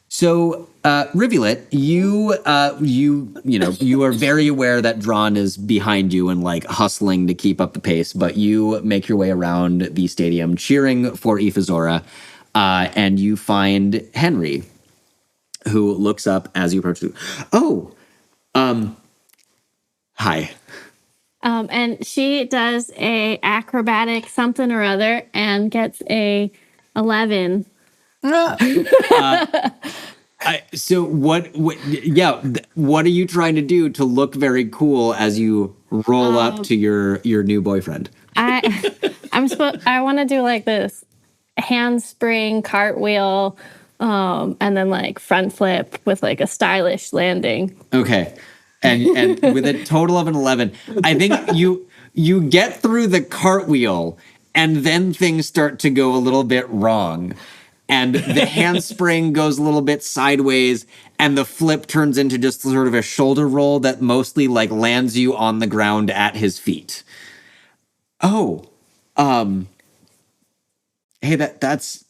A: So Rivulet, you are very aware that Drawn is behind you and like hustling to keep up the pace, but you make your way around the stadium cheering for Ifazora, and you find Henry, who looks up as you approach you. Oh, hi.
B: And she does a acrobatic something or other and gets a 11.
A: So what are you trying to do to look very cool as you roll up to your new boyfriend?
B: I want to do like this handspring cartwheel, and then like front flip with like a stylish landing.
A: Okay. And with a total of an 11, I think you get through the cartwheel and then things start to go a little bit wrong. And the handspring goes a little bit sideways, and the flip turns into just sort of a shoulder roll that mostly like lands you on the ground at his feet. Oh, hey, that's,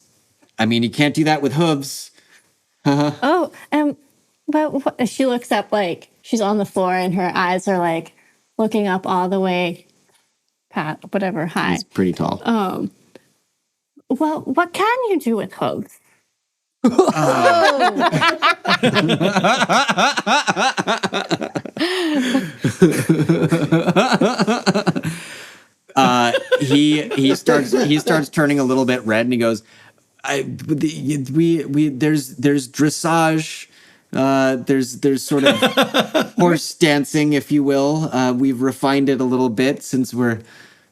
A: I mean, you can't do that with hooves.
B: Oh, but she looks up like she's on the floor and her eyes are like looking up all the way, high.
A: He's pretty tall.
B: Well, what can you do with hooves?
A: He starts turning a little bit red, and he goes, there's dressage, there's sort of horse dancing, if you will. We've refined it a little bit since we're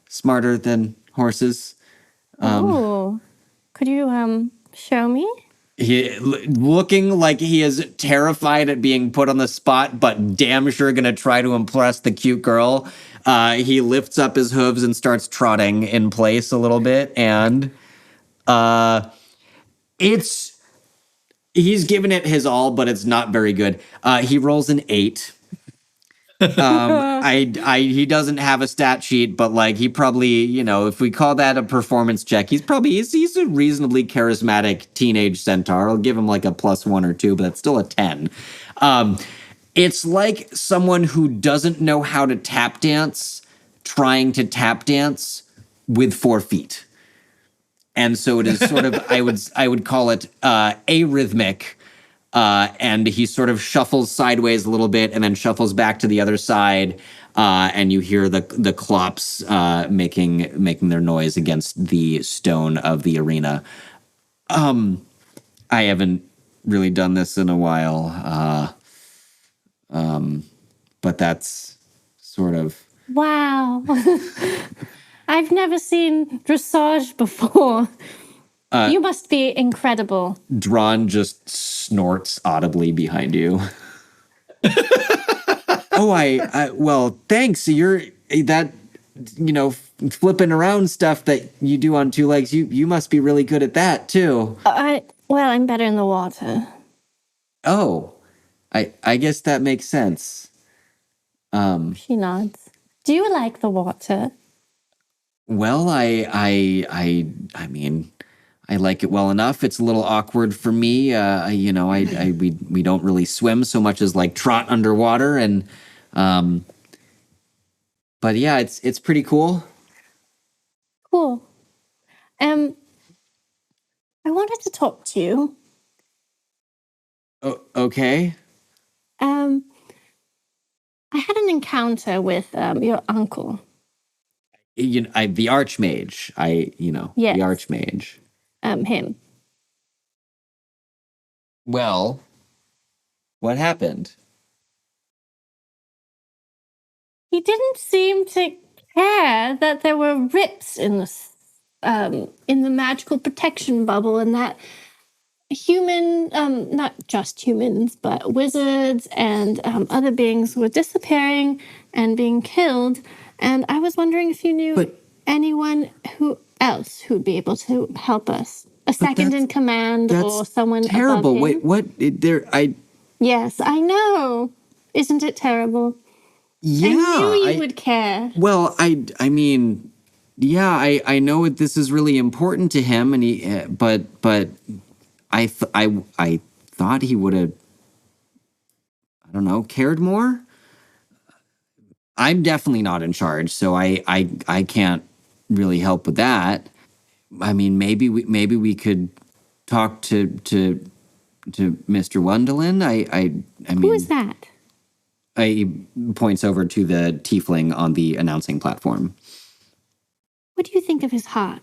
A: smarter than horses.
B: Could you show me?
A: He looking like he is terrified at being put on the spot, but damn sure gonna try to impress the cute girl. He lifts up his hooves and starts trotting in place a little bit, and he's given it his all, but it's not very good. He rolls an 8. He doesn't have a stat sheet, but like he probably, if we call that a performance check, he's a reasonably charismatic teenage centaur. I'll give him like a +1 or 2, but that's still a 10. It's like someone who doesn't know how to tap dance trying to tap dance with 4 feet. And so it is sort of, I would call it arrhythmic. And he sort of shuffles sideways a little bit and then shuffles back to the other side. And you hear the clops making their noise against the stone of the arena. I haven't really done this in a while. But that's sort of...
B: Wow. I've never seen dressage before. You must be incredible.
A: Drawn just snorts audibly behind you. Well, thanks. You're that, flipping around stuff that you do on 2 legs. You must be really good at that too.
B: I'm better in the water.
A: Oh, I guess that makes sense.
B: She nods. Do you like the water?
A: Well, I mean, I like it well enough. It's a little awkward for me. We don't really swim so much as like trot underwater, and but yeah, it's pretty cool.
B: Cool. I wanted to talk to you.
A: Oh, okay.
B: I had an encounter with your uncle.
A: The Archmage.
B: Yes.
A: The Archmage.
B: Him.
A: Well, what happened?
B: He didn't seem to care that there were rips in the magical protection bubble, and that not just humans, but wizards and other beings were disappearing and being killed. And I was wondering if you knew anyone else who'd be able to help us. A second in command or someone
A: terrible.
B: above him.
A: Wait,
B: Yes, I know. Isn't it terrible?
A: Yeah.
B: I knew you would care.
A: Well, I mean, yeah, I know this is really important to him, and but I thought he would have don't know, cared more. I'm definitely not in charge, so I can't really help with that. I mean, maybe we could talk to Mr. Wunderland. I mean,
B: Who is that?
A: he points over to the tiefling on the announcing platform.
B: What do you think of his heart,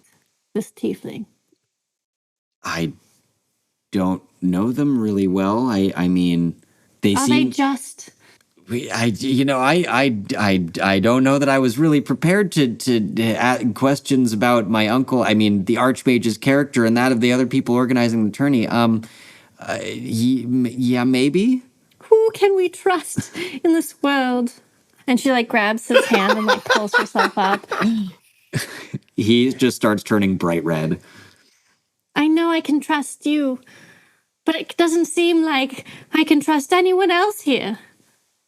B: this tiefling?
A: I don't know them really well. I mean, they
B: Are
A: seem.
B: they just?
A: I don't know that I was really prepared to ask questions about my uncle. I mean, the Archmage's character and that of the other people organizing the tourney. Yeah, maybe.
B: Who can we trust in this world? And she like grabs his hand and like pulls herself up.
A: He just starts turning bright red.
B: I know I can trust you, but it doesn't seem like I can trust anyone else here.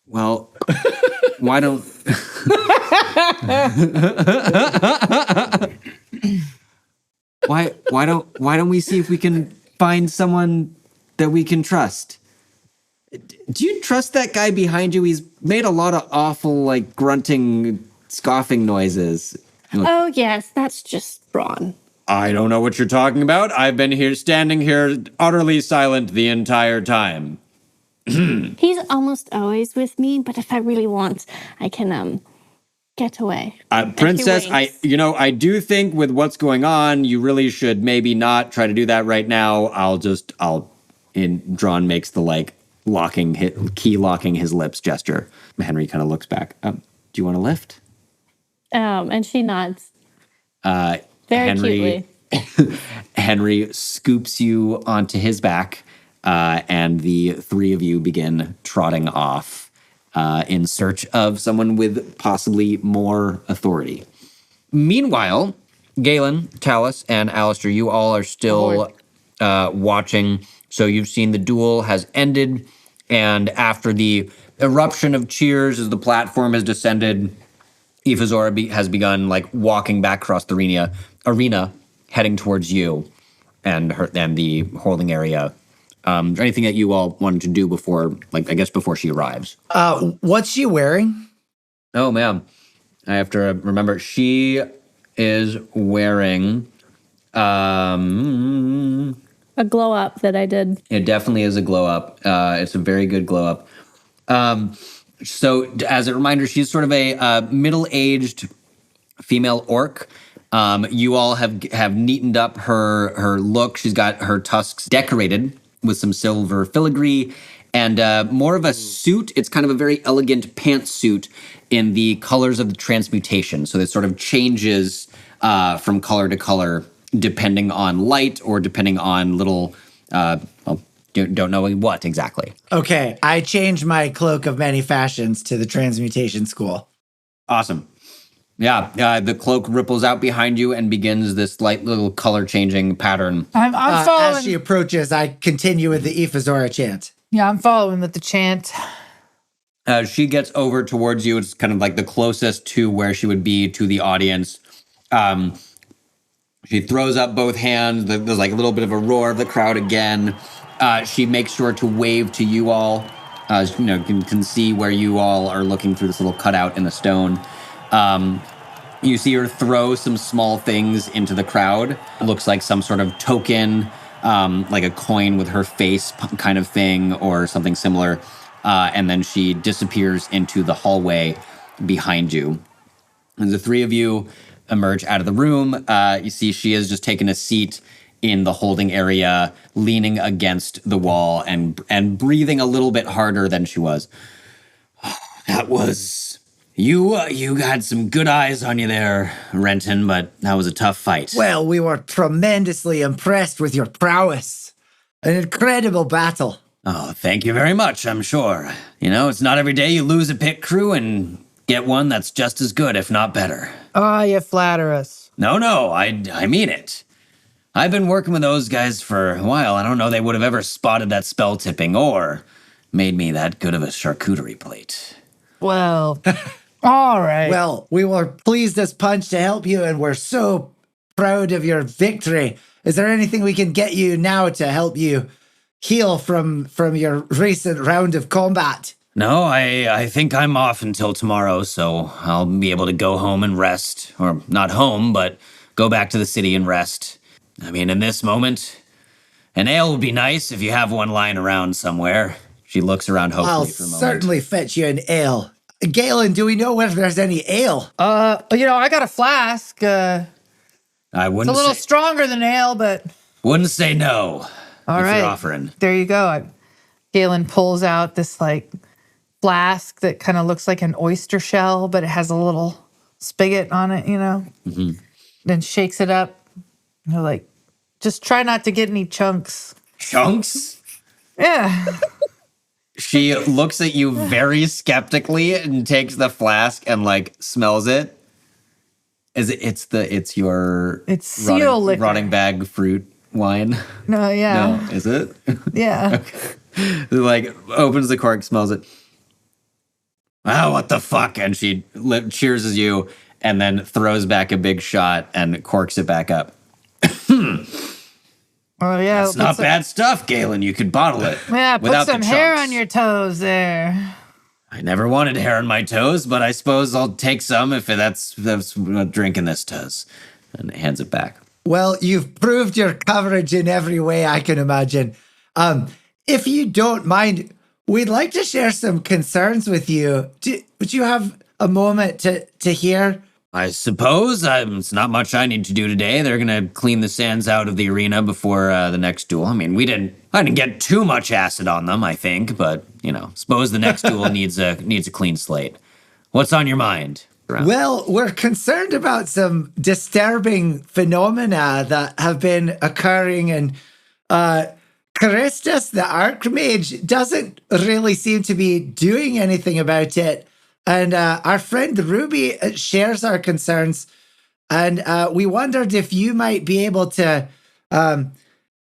A: Well, why don't why don't we see if we can find someone that we can trust? Do you trust that guy behind you? He's made a lot of awful, like, grunting, scoffing noises.
B: Oh yes, that's just Braun.
A: I don't know what you're talking about. I've been standing here utterly silent the entire time.
B: He's almost always with me, but if I really want, I can get away.
A: Princess,
B: winks.
A: I do think with what's going on, you really should maybe not try to do that right now. Drawn makes the like key locking his lips gesture. Henry kind of looks back. Do you want to lift?
B: And she nods. Very
A: Henry,
B: cutely.
A: Henry scoops you onto his back, and the three of you begin trotting off in search of someone with possibly more authority. Meanwhile, Galen, Talus, and Alistair, you all are still watching. So you've seen the duel has ended, and after the eruption of cheers as the platform has descended, Ifazora has begun like walking back across the arena, heading towards you and the holding area. Is there anything that you all wanted to do before she arrives?
D: What's she wearing?
A: Oh, man. I have to remember. She is wearing...
B: A glow up that I did.
A: It definitely is a glow up. It's a very good glow up. So as a reminder, she's sort of a middle-aged female orc. You all have neatened up her look. She's got her tusks decorated with some silver filigree and more of a suit. It's kind of a very elegant pantsuit in the colors of the transmutation. So it sort of changes from color to color depending on light or depending on little, don't know what exactly.
D: Okay, I changed my cloak of many fashions to the transmutation school.
A: Awesome. Yeah, the cloak ripples out behind you and begins this light little color changing pattern.
C: I'm following.
D: As she approaches, I continue with the Ifazora chant.
C: Yeah, I'm following with the chant.
A: As she gets over towards you, it's kind of like the closest to where she would be to the audience. She throws up both hands. There's like a little bit of a roar of the crowd again. She makes sure to wave to you all. Can see where you all are looking through this little cutout in the stone. You see her throw some small things into the crowd. It looks like some sort of token, like a coin with her face kind of thing or something similar. And then she disappears into the hallway behind you. And the three of you emerge out of the room. You see she has just taken a seat in the holding area, leaning against the wall and breathing a little bit harder than she was. That was... You had some good eyes on you there, Renton, but that was a tough fight.
D: Well, we were tremendously impressed with your prowess. An incredible battle.
A: Oh, thank you very much, I'm sure. It's not every day you lose a pit crew and get one that's just as good, if not better.
C: Oh, you flatter us.
A: No, I mean it. I've been working with those guys for a while. I don't know they would have ever spotted that spell tipping or made me that good of a charcuterie plate.
C: Well... All right.
D: Well, we were pleased as punch to help you, and we're so proud of your victory. Is there anything we can get you now to help you heal from your recent round of combat?
A: No, I think I'm off until tomorrow, so I'll be able to go home and rest. Or not home, but go back to the city and rest. I mean, in this moment, an ale would be nice if you have one lying around somewhere. She looks around hopefully
D: I'll
A: for a moment.
D: certainly fetch you an ale. Galen, do we know whether there's any ale?
C: I got a flask.
A: I
C: It's
A: wouldn't
C: a little
A: say,
C: stronger than ale, but
A: wouldn't say no
C: all
A: if
C: right.
A: you're offering.
C: There you go. Galen pulls out this like flask that kind of looks like an oyster shell, but it has a little spigot on it, Then shakes it up. Like, just try not to get any chunks.
A: Chunks?
C: Yeah.
A: She looks at you very skeptically and takes the flask and like smells it. It's your
C: seal liquor.
A: rotting bag fruit wine.
C: No, yeah.
A: No, is it?
C: Yeah.
A: Like opens the cork, smells it. Oh, what the fuck? And she cheers as you and then throws back a big shot and corks it back up.
C: Oh, yeah.
A: It's not bad stuff, Galen. You could bottle it.
C: Yeah, put
A: without
C: some
A: the
C: hair
A: chunks.
C: on your toes there.
A: I never wanted hair on my toes, but I suppose I'll take some if that's what drinking this does. And hands it back.
D: Well, you've proved your coverage in every way I can imagine. If you don't mind, we'd like to share some concerns with you. Would you have a moment to hear?
A: I suppose it's not much I need to do today. They're gonna clean the sands out of the arena before the next duel. I mean, I didn't get too much acid on them, I think, but suppose the next duel needs a clean slate. What's on your mind?
D: Well, we're concerned about some disturbing phenomena that have been occurring, and Charistus, the Archmage, doesn't really seem to be doing anything about it. And our friend Ruby shares our concerns, and we wondered if you might be able to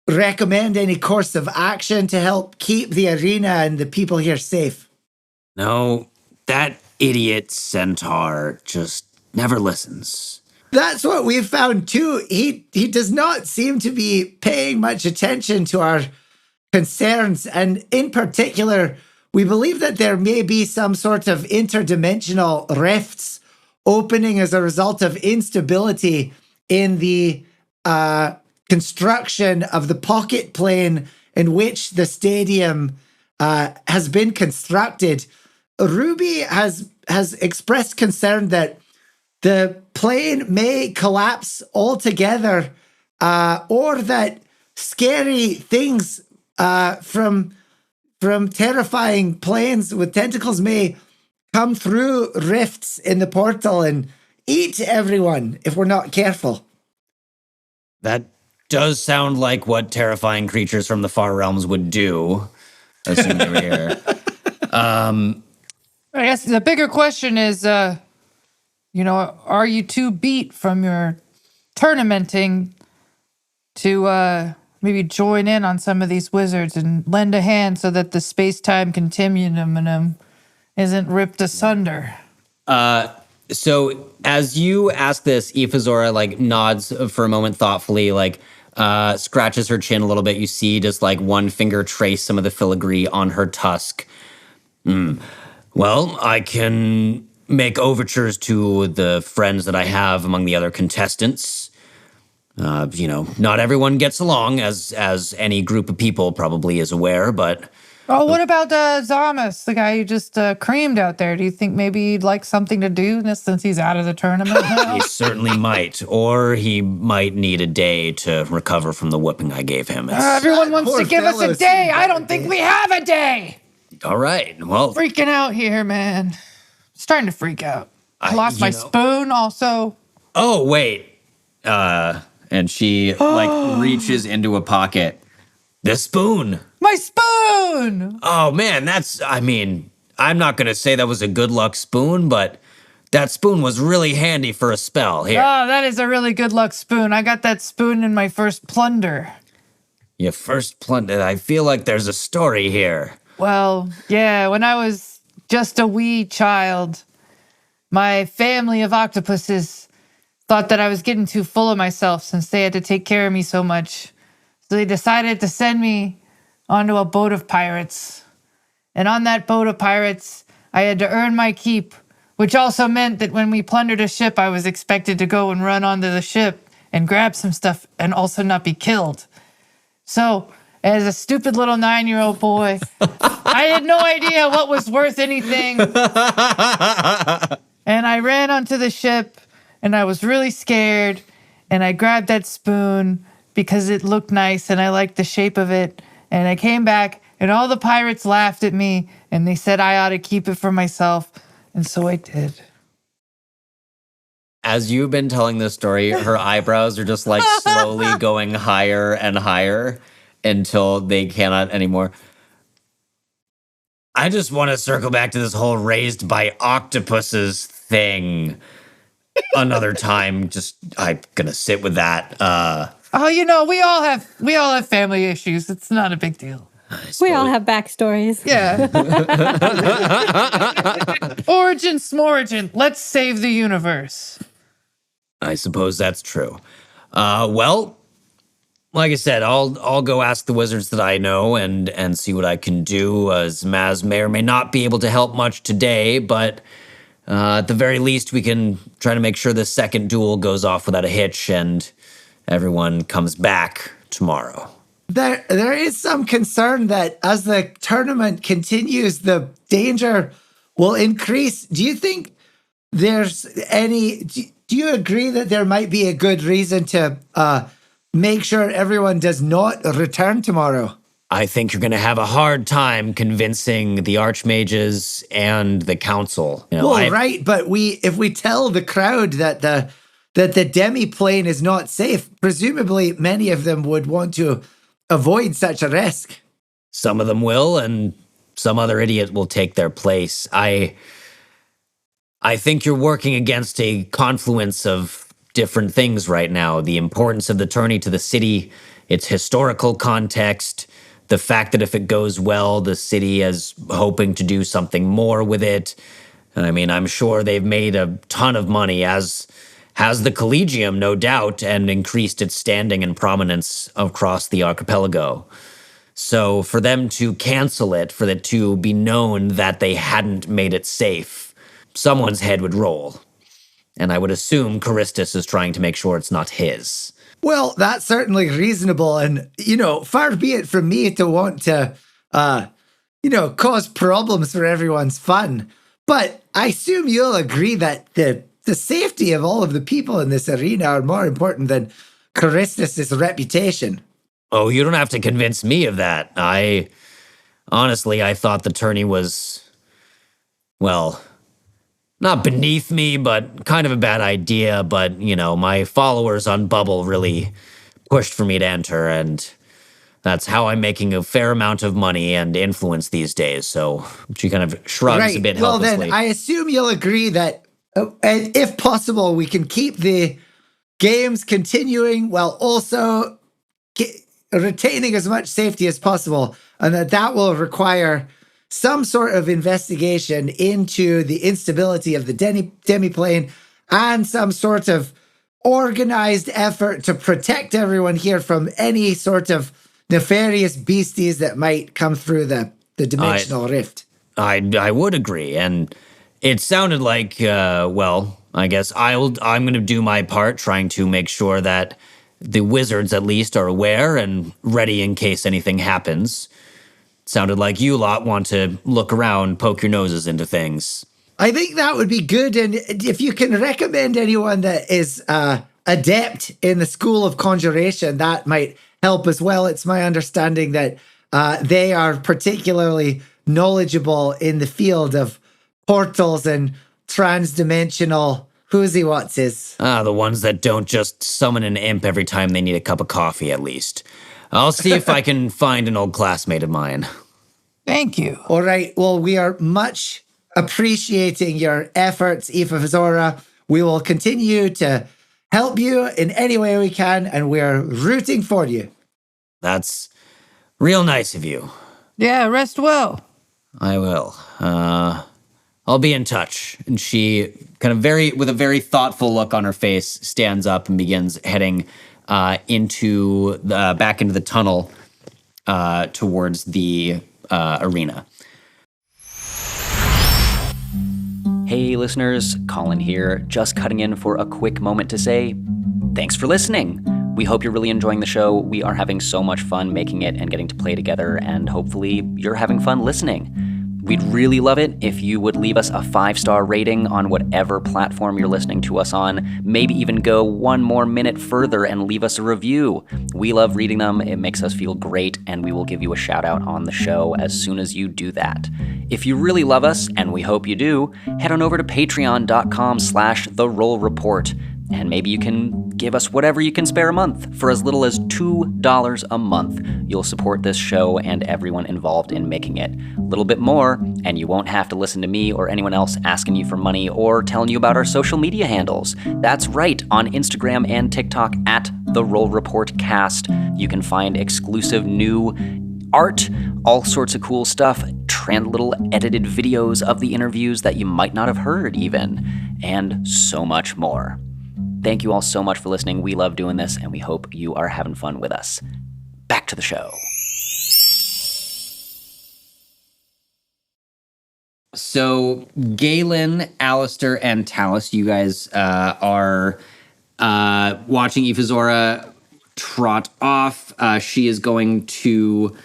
D: recommend any course of action to help keep the arena and the people here safe.
A: No, that idiot Centaur just never listens.
D: That's what we've found too. He does not seem to be paying much attention to our concerns, and in particular, we believe that there may be some sort of interdimensional rifts opening as a result of instability in the construction of the pocket plane in which the stadium has been constructed. Ruby has expressed concern that the plane may collapse altogether, or that scary things from terrifying planes with tentacles may come through rifts in the portal and eat everyone if we're not careful.
A: That does sound like what terrifying creatures from the far realms would do, assuming they were here.
C: I guess the bigger question is, are you too beat from your tournamenting to maybe join in on some of these wizards and lend a hand so that the space-time continuum isn't ripped asunder?
A: So as you ask this, Ifazora nods for a moment thoughtfully, scratches her chin a little bit. You see just one finger trace some of the filigree on her tusk. Well, I can make overtures to the friends that I have among the other contestants. Not everyone gets along, as any group of people probably is aware, but...
C: Oh, what about Zamas, the guy you just creamed out there? Do you think maybe he'd like something to do since he's out of the tournament now?
A: He certainly might, or he might need a day to recover from the whooping I gave him.
C: Everyone wants to give us a day. I don't think we have a day.
A: All right, well...
C: Freaking out here, man. Starting to freak out. I lost my spoon also.
A: Oh, wait. And she reaches into a pocket. The spoon.
C: My spoon!
A: Oh, man, I'm not going to say that was a good luck spoon, but that spoon was really handy for a spell. Here.
C: Oh, that is a really good luck spoon. I got that spoon in my first plunder.
A: Your first plunder? I feel like there's a story here.
C: Well, yeah, when I was just a wee child, my family of octopuses thought that I was getting too full of myself since they had to take care of me so much. So they decided to send me onto a boat of pirates. And on that boat of pirates, I had to earn my keep, which also meant that when we plundered a ship, I was expected to go and run onto the ship and grab some stuff and also not be killed. So, as a stupid little 9-year-old boy, I had no idea what was worth anything. And I ran onto the ship, and I was really scared, and I grabbed that spoon because it looked nice and I liked the shape of it. And I came back, and all the pirates laughed at me, and they said I ought to keep it for myself. And so I did.
A: As you've been telling this story, her eyebrows are just like slowly going higher and higher until they cannot anymore. I just want to circle back to this whole raised by octopuses thing another time. Just, I'm going to sit with that.
C: Oh, you know, we all have family issues. It's not a big deal.
B: We all have backstories.
C: Yeah. Origin smorigin. Let's save the universe.
A: I suppose that's true. Well, like I said, I'll go ask the wizards that I know and see what I can do, as Maz may or may not be able to help much today, but at the very least, we can try to make sure the second duel goes off without a hitch and everyone comes back tomorrow.
D: There is some concern that as the tournament continues, the danger will increase. Do you think there's any... Do you agree that there might be a good reason to make sure everyone does not return tomorrow?
A: I think you're going to have a hard time convincing the Archmages and the Council. You know,
D: right, but if we tell the crowd that the demi-plane is not safe, presumably many of them would want to avoid such a risk.
A: Some of them will, and some other idiot will take their place. I think you're working against a confluence of different things right now. The importance of the tourney to the city, its historical context, the fact that if it goes well, the city is hoping to do something more with it. I mean, I'm sure they've made a ton of money, as has the Collegium, no doubt, and increased its standing and prominence across the archipelago. So for them to cancel it, for it to be known that they hadn't made it safe, someone's head would roll. And I would assume Charistus is trying to make sure it's not his.
D: Well, that's certainly reasonable. And, far be it from me to want to, cause problems for everyone's fun. But I assume you'll agree that the safety of all of the people in this arena are more important than Charistus' reputation.
A: Oh, you don't have to convince me of that. Honestly, I thought the tourney was, well, not beneath me, but kind of a bad idea. But, my followers on Bubble really pushed for me to enter, and that's how I'm making a fair amount of money and influence these days. So she kind of shrugs a bit helplessly.
D: Well, then I assume you'll agree that, and if possible, we can keep the games continuing while also retaining as much safety as possible, and that will require some sort of investigation into the instability of the demiplane and some sort of organized effort to protect everyone here from any sort of nefarious beasties that might come through the dimensional rift.
A: I would agree, and it sounded like, I guess I'm going to do my part, trying to make sure that the wizards at least are aware and ready in case anything happens. Sounded like you lot want to look around, poke your noses into things.
D: I think that would be good, and if you can recommend anyone that is adept in the School of Conjuration, that might help as well. It's my understanding that they are particularly knowledgeable in the field of portals and transdimensional who's-he-what's-his.
A: The ones that don't just summon an imp every time they need a cup of coffee, at least. I'll see if I can find an old classmate of mine.
C: Thank you.
D: All right. Well, we are much appreciating your efforts, Aoife Zora. We will continue to help you in any way we can, and we're rooting for you.
A: That's real nice of you.
C: Yeah, rest well.
A: I will. I'll be in touch. And she kind of with a very thoughtful look on her face, stands up and begins heading back into the tunnel towards the arena.
E: Hey listeners, Colin here, just cutting in for a quick moment to say thanks for listening. We hope you're really enjoying the show. We are having so much fun making it and getting to play together, and hopefully you're having fun listening. We'd really love it if you would leave us a 5-star rating on whatever platform you're listening to us on. Maybe even go one more minute further and leave us a review. We love reading them. It makes us feel great, and we will give you a shout out on the show as soon as you do that. If you really love us, and we hope you do, head on over to patreon.com/therollreport. And maybe you can give us whatever you can spare a month. For as little as $2 a month, you'll support this show and everyone involved in making it. A little bit more, and you won't have to listen to me or anyone else asking you for money or telling you about our social media handles. That's right, on Instagram and TikTok at The Roll Report Cast, you can find exclusive new art, all sorts of cool stuff, little edited videos of the interviews that you might not have heard even, and so much more. Thank you all so much for listening. We love doing this, and we hope you are having fun with us. Back to the show.
A: So Galen, Alistair, and Talus, you guys are watching Ifazora trot off. She is going to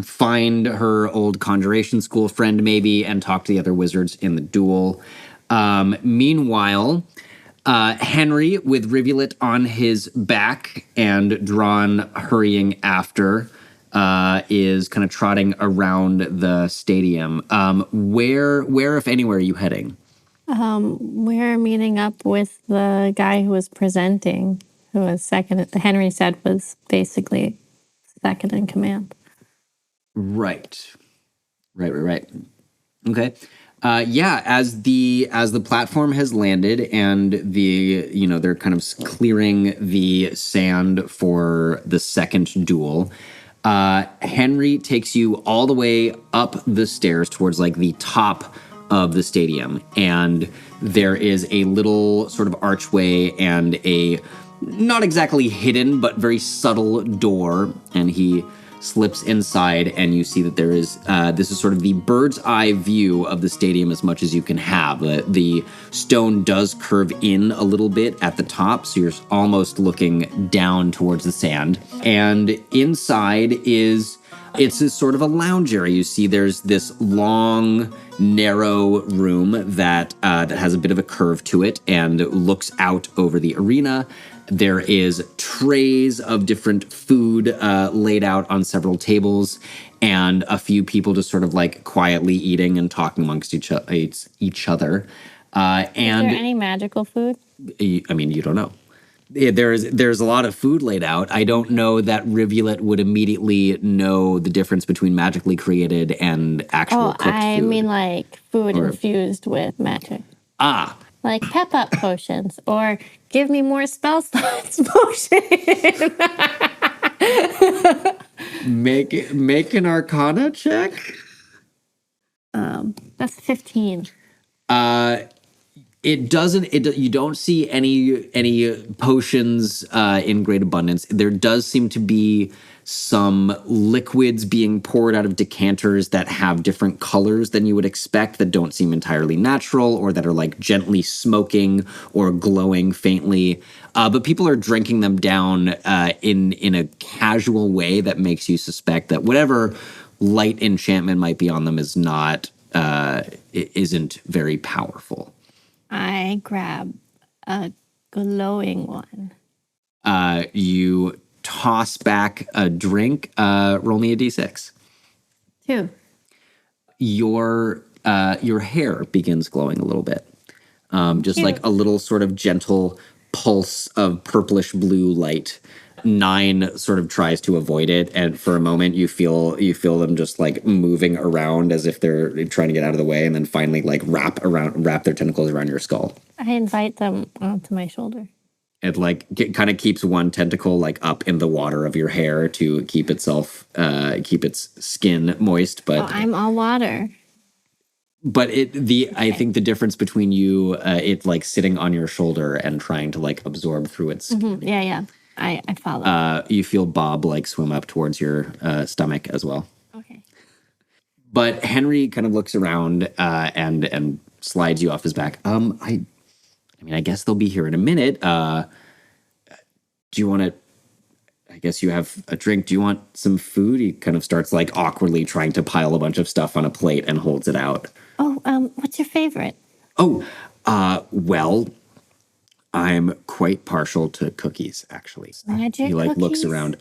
A: find her old conjuration school friend, maybe, and talk to the other wizards in the duel. Meanwhile, Henry, with Rivulet on his back and Drawn hurrying after, is kind of trotting around the stadium. Where, if anywhere, are you heading?
B: We're meeting up with the guy who was presenting, who was second. Henry said was basically second in command.
A: Right. Okay. As the platform has landed and they're kind of clearing the sand for the second duel, Henry takes you all the way up the stairs towards like the top of the stadium, and there is a little sort of archway and a not exactly hidden but very subtle door, and he slips inside, and you see that there is, this is sort of the bird's eye view of the stadium as much as you can have. The stone does curve in a little bit at the top, so you're almost looking down towards the sand. And inside it's a sort of a lounge area. You see there's this long, narrow room that has a bit of a curve to it and looks out over the arena. There is trays of different food laid out on several tables, and a few people just sort of like quietly eating and talking amongst each other.
B: Is there any magical food?
A: I mean, you don't know. There's a lot of food laid out. I don't know that Rivulet would immediately know the difference between magically created and actual cooked food.
B: I mean like food infused with magic. Like pep up potions, or give me more spell slots potion.
A: Make an Arcana check.
B: That's 15.
A: It doesn't. You don't see any potions in great abundance. There does seem to be some liquids being poured out of decanters that have different colors than you would expect, that don't seem entirely natural, or that are like gently smoking or glowing faintly. But people are drinking them down in a casual way that makes you suspect that whatever light enchantment might be on them isn't very powerful.
B: I grab a glowing one.
A: You toss back a drink. Roll me a d6.
B: 2.
A: Your hair begins glowing a little bit. Just like a little sort of gentle pulse of purplish blue light. 9 sort of tries to avoid it, and for a moment you feel them just like moving around as if they're trying to get out of the way, and then finally like wrap their tentacles around your skull.
B: I invite them onto my shoulder.
A: It like kind of keeps one tentacle like up in the water of your hair to keep its skin moist, but
B: I'm all water.
A: But I think the difference between you, it like sitting on your shoulder and trying to like absorb through its skin.
B: Mm-hmm. Yeah. I follow.
A: You feel Bob like swim up towards your stomach as well.
B: Okay.
A: But Henry kind of looks around and slides you off his back. I mean, I guess they'll be here in a minute. Do you want to? I guess you have a drink. Do you want some food? He kind of starts like awkwardly trying to pile a bunch of stuff on a plate and holds it out.
B: Oh, what's your favorite?
A: Oh, well, I'm quite partial to cookies, actually.
B: Magic
A: He like looks
B: cookies?
A: around.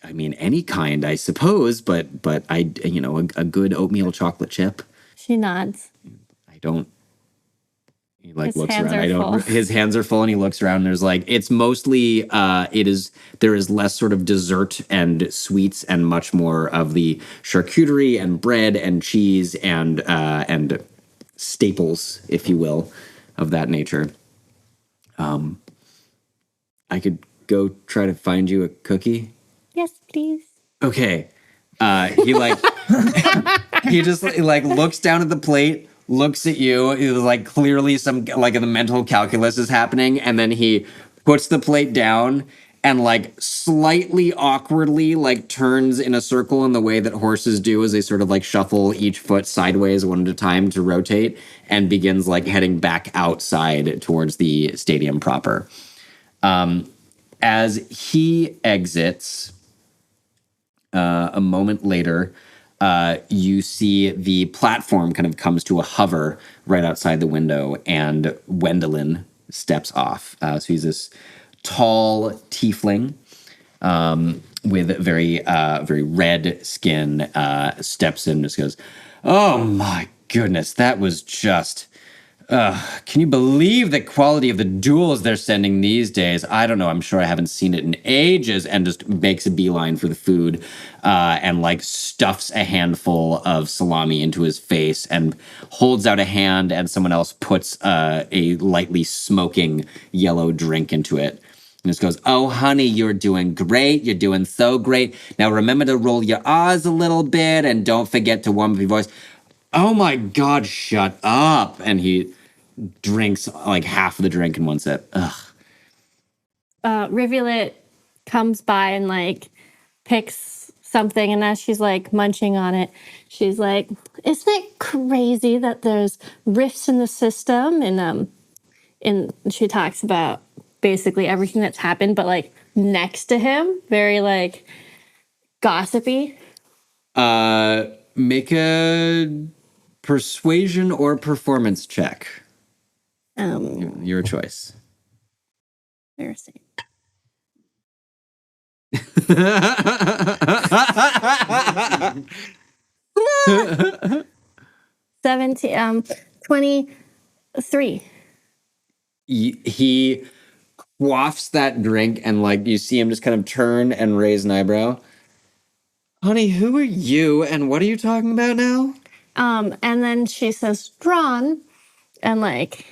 A: I mean, any kind, I suppose, but a good oatmeal chocolate chip.
B: She nods.
A: I don't. He like
B: His
A: looks
B: hands
A: around.
B: are
A: I don't.
B: full.
A: His hands are full, and he looks around. And there's like it's mostly. There is less sort of dessert and sweets, and much more of the charcuterie and bread and cheese and staples, if you will, of that nature. I could go try to find you a cookie.
B: Yes, please.
A: Okay. He like he just like looks down at the plate, looks at you. It was like clearly some like the mental calculus is happening, and then he puts the plate down and like slightly awkwardly like turns in a circle in the way that horses do as they sort of like shuffle each foot sideways one at a time to rotate, and begins like heading back outside towards the stadium proper. As he exits, a moment later, you see the platform kind of comes to a hover right outside the window, and Wendelin steps off. So he's this tall tiefling with very red skin, steps in and just goes, "Oh my goodness, that was just... can you believe the quality of the duels they're sending these days? I don't know. I'm sure I haven't seen it in ages." And just makes a beeline for the food and like stuffs a handful of salami into his face and holds out a hand, and someone else puts a lightly smoking yellow drink into it. And just goes, "Oh, honey, you're doing great. You're doing so great. Now remember to roll your R's a little bit and don't forget to warm up your voice." "Oh my God, shut up." And he drinks like half of the drink in one sip. Ugh.
B: Rivulet comes by and like picks something, and as she's like munching on it, she's like, "Isn't it crazy that there's rifts in the system?" And she talks about basically everything that's happened, but like next to him, very like gossipy.
A: Make a persuasion or performance check. Your choice.
B: Embarrassing. 23.
A: He quaffs that drink, and like you see him just kind of turn and raise an eyebrow. "Honey, who are you and what are you talking about now?"
B: And then she says, "Drawn," and like,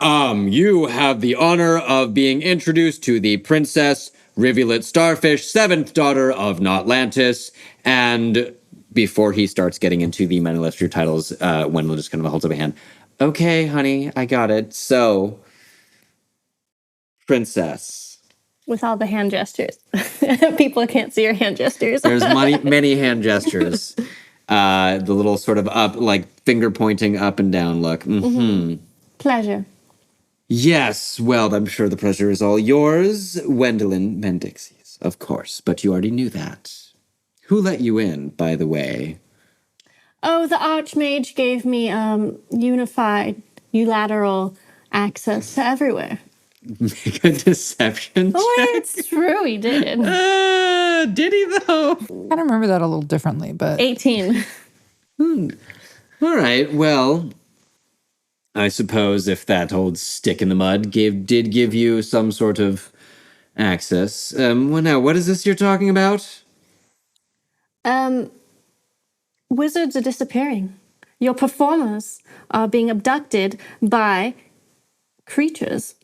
A: You have the honor of being introduced to the Princess Rivulet Starfish, 7th daughter of Notlantis." And before he starts getting into the Manifestor titles, Wendell just kind of holds up a hand. "Okay, honey, I got it. So, Princess."
B: with all the hand gestures. People can't see your hand gestures.
A: There's many hand gestures. The little sort of up, like finger pointing up and down look.
B: Pleasure.
A: "Yes, well, I'm sure the pleasure is all yours, Wendelin Mendixies, of course, but you already knew that. Who let you in, by the way?"
B: Oh, the Archmage gave me unified, unilateral access to everywhere.
A: Make a deception check.
B: Oh, it's true, he did.
A: Did he, though?
C: I remember that a little differently, but
B: 18.
A: All right, well, I suppose if that old stick in the mud did give you some sort of access. Well, now, what is this you're talking about?
B: Wizards are disappearing. Your performers are being abducted by creatures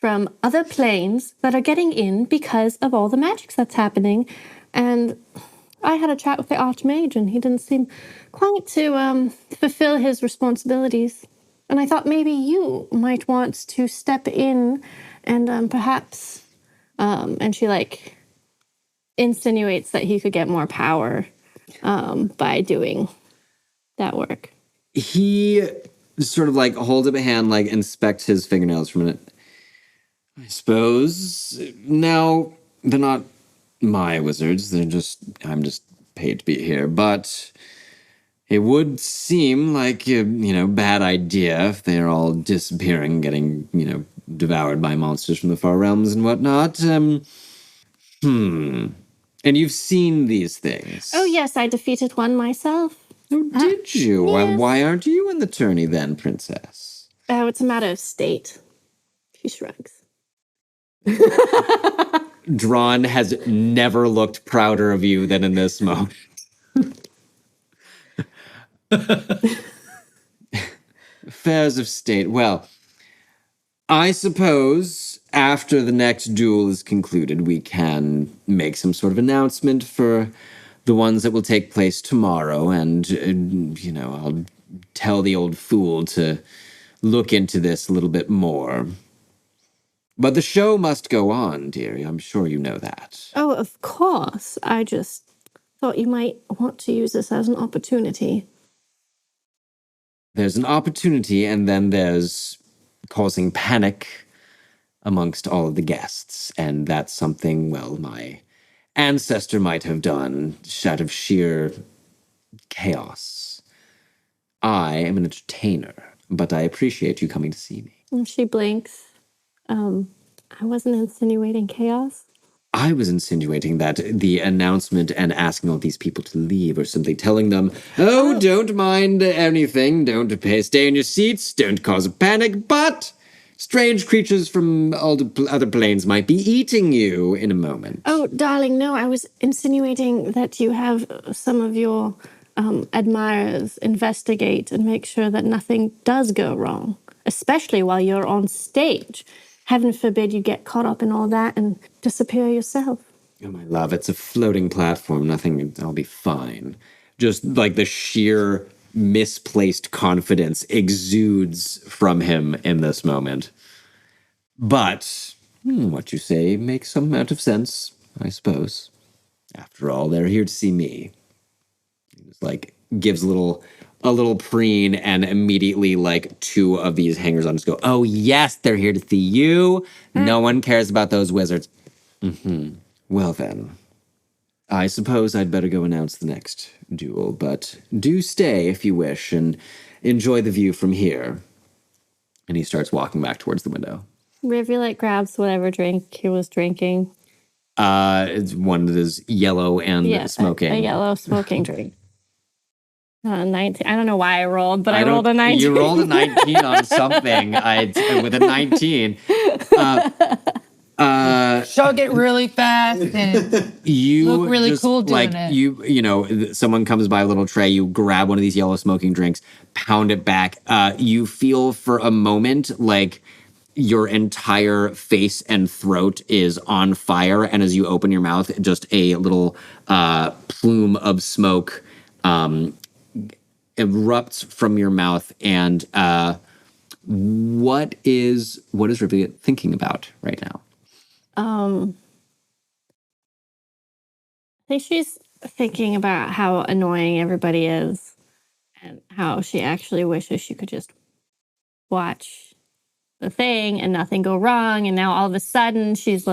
B: from other planes that are getting in because of all the magic that's happening. And I had a chat with the Archmage, and he didn't seem quite to fulfill his responsibilities. And I thought maybe you might want to step in and perhaps... and she, like, insinuates that he could get more power by doing that work.
A: He sort of like holds up a hand, like inspects his fingernails for a minute. I suppose now they're not my wizards. I'm just paid to be here, but it would seem like a, bad idea if they're all disappearing, getting, devoured by monsters from the far realms and whatnot. And you've seen these things.
B: Oh, yes, I defeated one myself.
A: Oh, did you?
B: Yes.
A: Why aren't you in the tourney then, princess?
B: Oh, it's a matter of state. She shrugs.
A: Drawn has never looked prouder of you than in this moment. Affairs of state. Well, I suppose after the next duel is concluded, we can make some sort of announcement for the ones that will take place tomorrow. And, I'll tell the old fool to look into this a little bit more. But the show must go on, dearie. I'm sure you know that.
B: Oh, of course. I just thought you might want to use this as an opportunity.
A: There's an opportunity, and then there's causing panic amongst all of the guests. And that's something, well, my ancestor might have done out of sheer chaos. I am an entertainer, but I appreciate you coming to see me.
B: And she blinks. I wasn't insinuating chaos.
A: I was insinuating that the announcement and asking all these people to leave or simply telling them, don't mind anything, stay in your seats, don't cause a panic, but strange creatures from all the other planes might be eating you in a moment.
B: Oh, darling, no, I was insinuating that you have some of your admirers investigate and make sure that nothing does go wrong, especially while you're on stage. Heaven forbid you get caught up in all that and disappear yourself.
A: Oh, my love, it's a floating platform. I'll be fine. Just like the sheer misplaced confidence exudes from him in this moment. But what you say makes some amount of sense, I suppose. After all, they're here to see me. He just gives a little preen, and immediately two of these hangers-on just go, oh yes, they're here to see you. No one cares about those wizards. Well then, I suppose I'd better go announce the next duel, but do stay if you wish and enjoy the view from here. And he starts walking back towards the window.
B: Rivulet grabs whatever drink he was drinking.
A: It's one that is yellow and smoking.
B: A yellow smoking drink. 19. I don't know why I rolled, but I rolled a 19.
A: You rolled a 19 on something. With a 19.
C: Chug it really fast and
A: you
C: look really
A: just,
C: cool doing it.
A: Someone comes by a little tray, you grab one of these yellow smoking drinks, pound it back. You feel for a moment like your entire face and throat is on fire, and as you open your mouth, just a little plume of smoke erupts from your mouth. And what is Rivulet thinking about right now?
B: I think she's thinking about how annoying everybody is and how she actually wishes she could just watch the thing and nothing go wrong. And now all of a sudden she's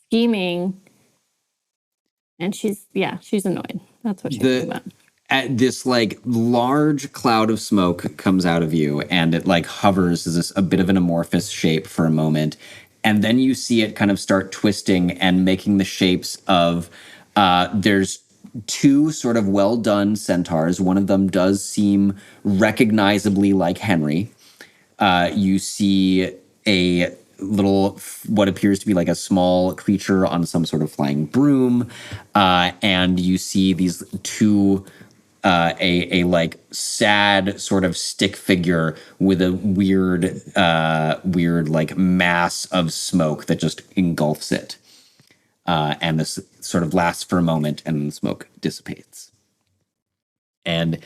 B: scheming, and she's annoyed. That's what she's thinking about.
A: This large cloud of smoke comes out of you, and it hovers as a bit of an amorphous shape for a moment. And then you see it kind of start twisting and making the shapes of, there's two sort of well-done centaurs. One of them does seem recognizably like Henry. You see a little, what appears to be a small creature on some sort of flying broom. And you see these two, a sad sort of stick figure with a weird mass of smoke that just engulfs it. And this sort of lasts for a moment, and the smoke dissipates. And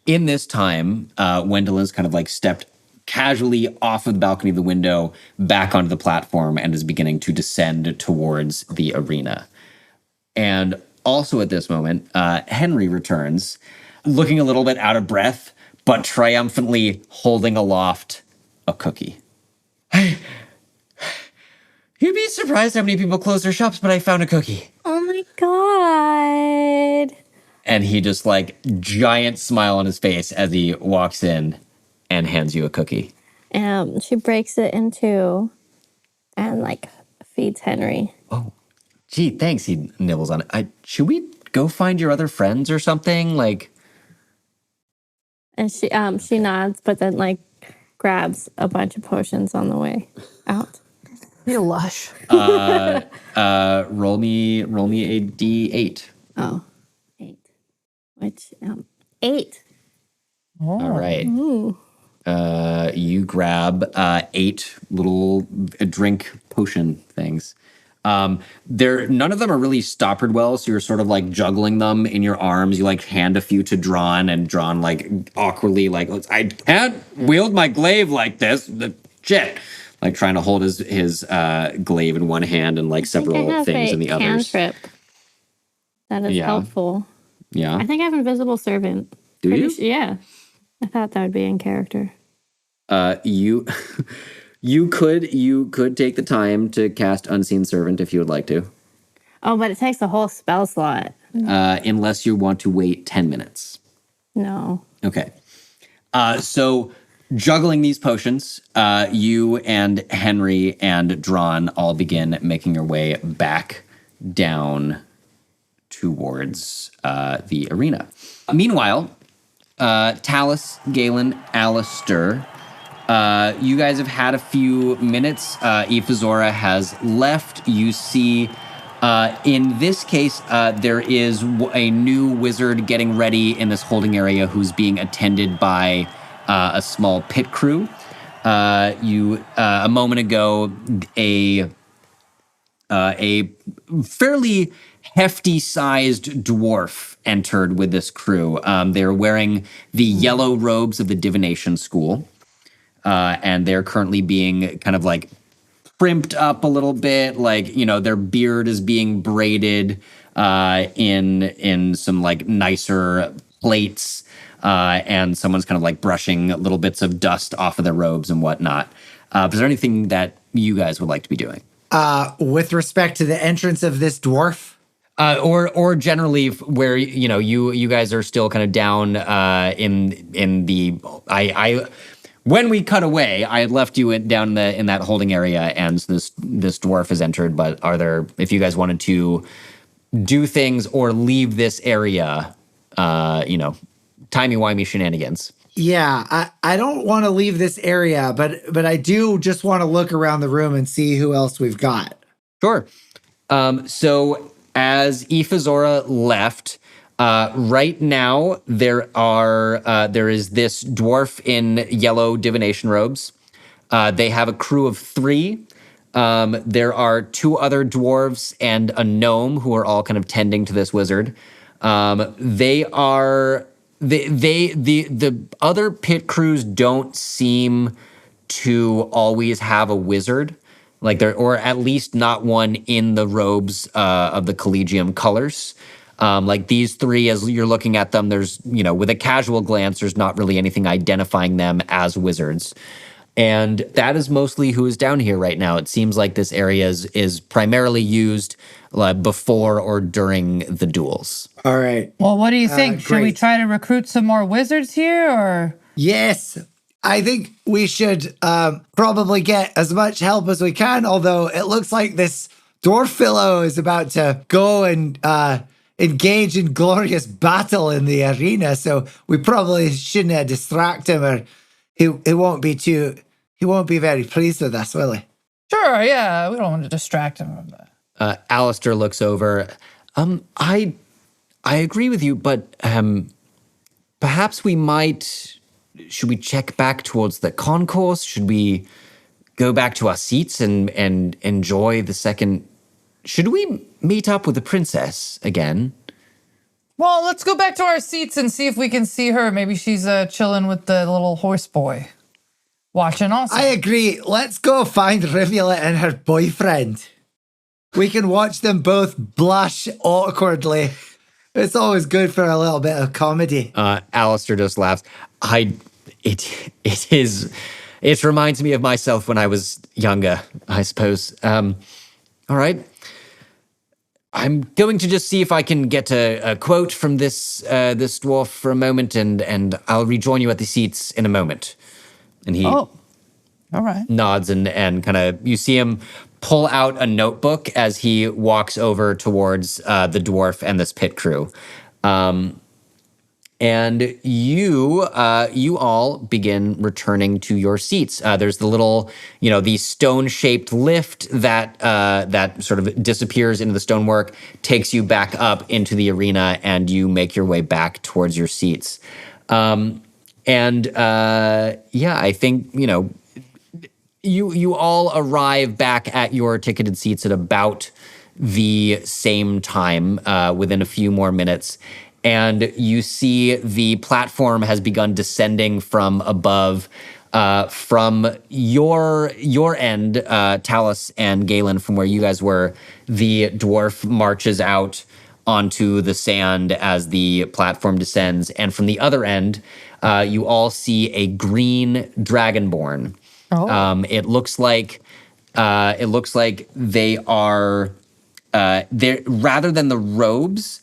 A: in this time, Wendell has kind of stepped casually off of the balcony of the window back onto the platform and is beginning to descend towards the arena. And also at this moment, Henry returns, looking a little bit out of breath, but triumphantly holding aloft a cookie. You'd be surprised how many people close their shops, but I found a cookie.
B: Oh my God.
A: And he just like giant smile on his face as he walks in and hands you a cookie.
B: She breaks it in two and like feeds Henry.
A: Oh, gee, thanks. He nibbles on it. Should we go find your other friends or something? Like,
B: And she nods, but then like grabs a bunch of potions on the way out.
C: You lush.
A: roll me a D8.
B: Oh, 8. Which 8.
A: All right.
B: Ooh.
A: You grab 8 little drink potion things. None of them are really stoppered well, so you're sort of like juggling them in your arms. You like hand a few to Drawn, and Drawn like awkwardly like, I can't wield my glaive like this. Shit. Like trying to hold his glaive in one hand and like several things in the others.
B: Cantrip. That is helpful.
A: Yeah.
B: I think I have Invisible Servant.
A: Do you?
B: Yeah. I thought that would be in character.
A: You could take the time to cast Unseen Servant if you would like to.
B: Oh, but it takes a whole spell slot.
A: Unless you want to wait 10 minutes.
B: No.
A: Okay. So juggling these potions, you and Henry and Drawn all begin making your way back down towards the arena. Meanwhile, Talus, Galen, Alistair, you guys have had a few minutes. Ifazora has left. You see, in this case, there is a new wizard getting ready in this holding area who's being attended by a small pit crew. A moment ago, a fairly hefty-sized dwarf entered with this crew. They're wearing the yellow robes of the divination school, and they're currently being kind of like primped up a little bit, like, you know, their beard is being braided in some like nicer plaits, and someone's kind of like brushing little bits of dust off of their robes and whatnot. Is there anything that you guys would like to be doing?
D: With respect to the entrance of this dwarf?
A: Or generally where, you know, you guys are still kind of down in the when we cut away, I had left you down in that holding area, and this dwarf has entered. But if you guys wanted to do things or leave this area, timey-wimey shenanigans.
D: Yeah, I don't want to leave this area, but I do just want to look around the room and see who else we've got.
A: Sure. So as Ifazora left, right now there is this dwarf in yellow divination robes. They have a crew of 3. There are 2 other dwarves and a gnome who are all kind of tending to this wizard. The other pit crews don't seem to always have a wizard, or at least not one in the robes of the Collegium colors. Like these 3, as you're looking at them, there's, with a casual glance, there's not really anything identifying them as wizards. And that is mostly who is down here right now. It seems like this area is primarily used before or during the duels.
D: All right.
C: Well, what do you think? Should we
D: great.
C: try to recruit some more wizards here, or?
D: Yes, I think we should probably get as much help as we can, although it looks like this dwarf fellow is about to go and engage in glorious battle in the arena, so we probably shouldn't distract him, or he won't be very pleased with us, will he?
C: Sure, yeah, we don't want to distract him from that.
A: Alistair looks over. I agree with you, but perhaps we might. Should we check back towards the concourse? Should we go back to our seats and enjoy the second? Should we meet up with the princess again?
C: Well, let's go back to our seats and see if we can see her. Maybe she's chilling with the little horse boy. Watching also.
D: I agree. Let's go find Rivulet and her boyfriend. We can watch them both blush awkwardly. It's always good for a little bit of comedy.
A: Alistair just laughs. It reminds me of myself when I was younger, I suppose. All right. I'm going to just see if I can get a quote from this dwarf for a moment, and I'll rejoin you at the seats in a moment. And he
C: Oh, all right.
A: nods and kind of, you see him pull out a notebook as he walks over towards the dwarf and this pit crew. And you all begin returning to your seats. There's the little, the stone-shaped lift that sort of disappears into the stonework, takes you back up into the arena, and you make your way back towards your seats. I think you all arrive back at your ticketed seats at about the same time, within a few more minutes. And you see the platform has begun descending from above. From your end, Talus and Galen, from where you guys were, the dwarf marches out onto the sand as the platform descends. And from the other end, you all see a green dragonborn.
C: Oh.
A: It looks like they are there rather than the robes.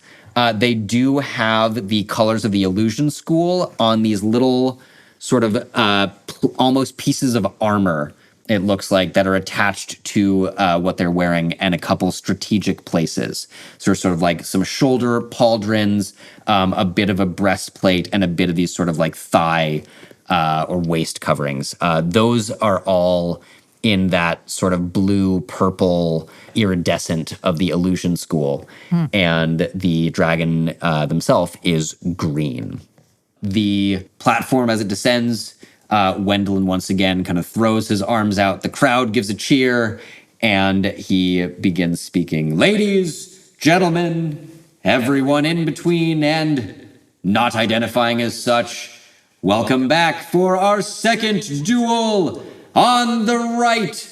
A: They do have the colors of the illusion school on these little sort of almost pieces of armor, it looks like, that are attached to what they're wearing, and a couple strategic places. So sort of like some shoulder pauldrons, a bit of a breastplate, and a bit of these sort of like thigh or waist coverings. Those are all in that sort of blue-purple iridescent of the illusion school. And the dragon themselves is green. The platform, as it descends, Wendelin once again kind of throws his arms out. The crowd gives a cheer, and he begins speaking. Ladies, gentlemen, everyone in between and not identifying as such, welcome back for our second duel. On the right,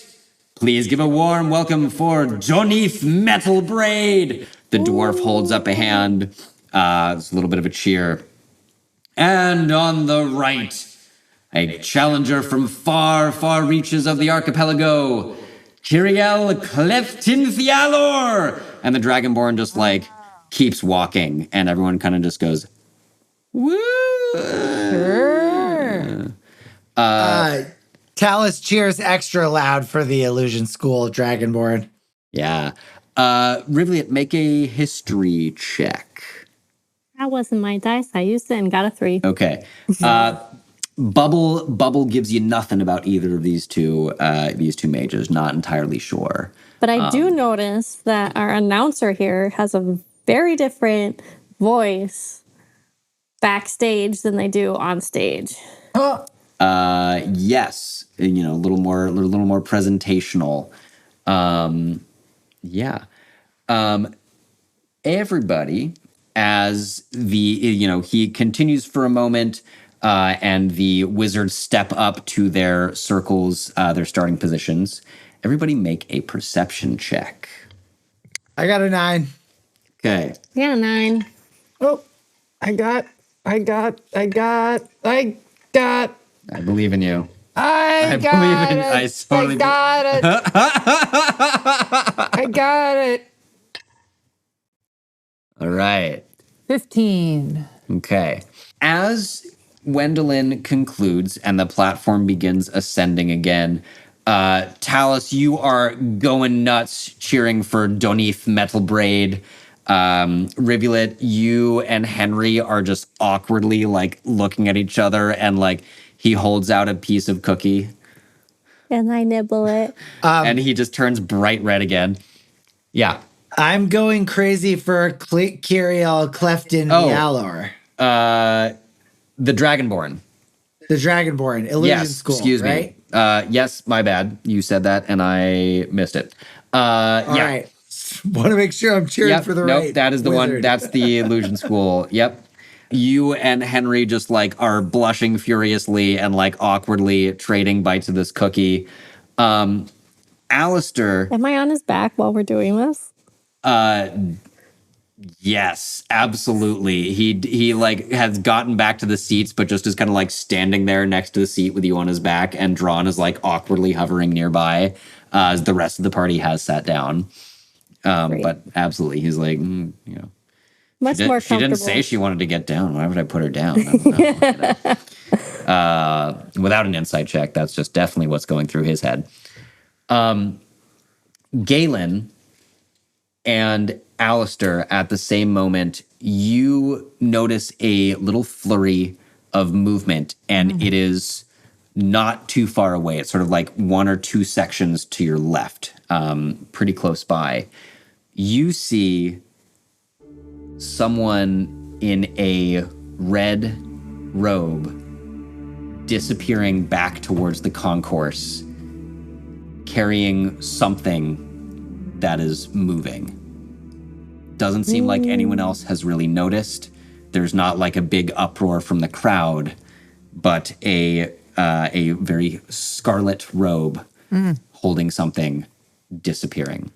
A: please give a warm welcome for Jonith Metalbraid. The dwarf holds up a hand. It's a little bit of a cheer. And on the right, a challenger from far, far reaches of the archipelago, Kiriel Cleftinthialor. And the Dragonborn just like keeps walking, and everyone kind of just goes, woo.
D: Talus cheers extra loud for the illusion school Dragonborn.
A: Yeah. Rivulet, make a history check.
B: That wasn't my dice. I used it and got a 3.
A: Okay. Bubble gives you nothing about either of these two mages. Not entirely sure.
B: But I do notice that our announcer here has a very different voice backstage than they do on stage.
A: Yes. A little more presentational. Yeah. Everybody, as he continues for a moment, and the wizards step up to their circles, their starting positions. Everybody make a perception check.
D: I got a 9.
A: Okay.
B: Yeah, 9.
C: Oh, I got.
A: I believe in you.
C: I
A: totally
C: got it. I got it.
A: All right.
C: 15.
A: Okay. As Wendelin concludes and the platform begins ascending again, Talus, you are going nuts cheering for Donith Metalbraid. Rivulet, you and Henry are just awkwardly like looking at each other, and like he holds out a piece of cookie.
B: And I nibble it.
A: And he just turns bright red again. Yeah.
D: I'm going crazy for Kiriel Cleftin Yalor.
A: The Dragonborn.
D: The Dragonborn. Illusion School,
A: excuse
D: right?
A: me. Yes, my bad. You said that and I missed it.
D: All right. Want to make sure I'm cheering for the right.
A: That is the
D: wizard.
A: one. That's the Illusion School. Yep. You and Henry just like are blushing furiously and like awkwardly trading bites of this cookie. Alistair.
B: Am I on his back while we're doing this?
A: Yes, absolutely. He like has gotten back to the seats, but just is kind of like standing there next to the seat with you on his back, and Drawn is like awkwardly hovering nearby as the rest of the party has sat down. But absolutely, he's like, you know,
B: Much more
A: she
B: comfortable.
A: didn't say she wanted to get down. Why would I put her down? I don't know, you know. Without an insight check, that's just definitely what's going through his head. Galen and Alistair, at the same moment, you notice a little flurry of movement, and it is not too far away. It's sort of like 1 or 2 sections to your left, pretty close by. You see someone in a red robe disappearing back towards the concourse, carrying something that is moving. Doesn't seem like anyone else has really noticed. There's not like a big uproar from the crowd, but a very scarlet robe holding something disappearing.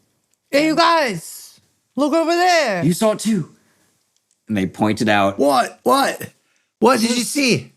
C: Hey, you guys, look over there.
A: You saw it too. And they pointed out
D: What? What did you see?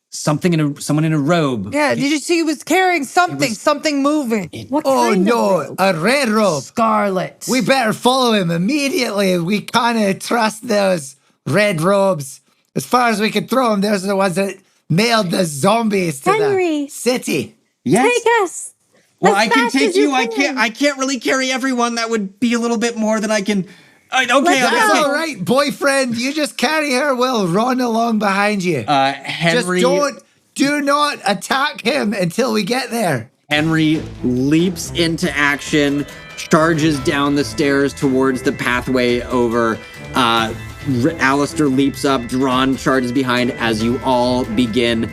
A: someone in a robe.
C: Yeah, did you see he was carrying something? Something moving.
B: What
D: Oh
B: kind of
D: no,
B: robe?
D: a red robe.
C: Scarlet.
D: We better follow him immediately. We kind of trust those red robes. As far as we can throw them, those are the ones that mailed the zombies to
B: Henry.
D: the city.
A: Yes.
B: Take us.
A: Well,
B: As
A: I can
B: fast
A: take
B: as you
A: you. I
B: can.
A: can't really carry everyone. That would be a little bit more than I can. Okay,
B: Let's
D: That's
B: go.
D: all right, boyfriend. You just carry her. We'll run along behind you.
A: Henry.
D: Do not attack him until we get there.
A: Henry leaps into action, charges down the stairs towards the pathway over. Alistair leaps up, Drawn charges behind as you all begin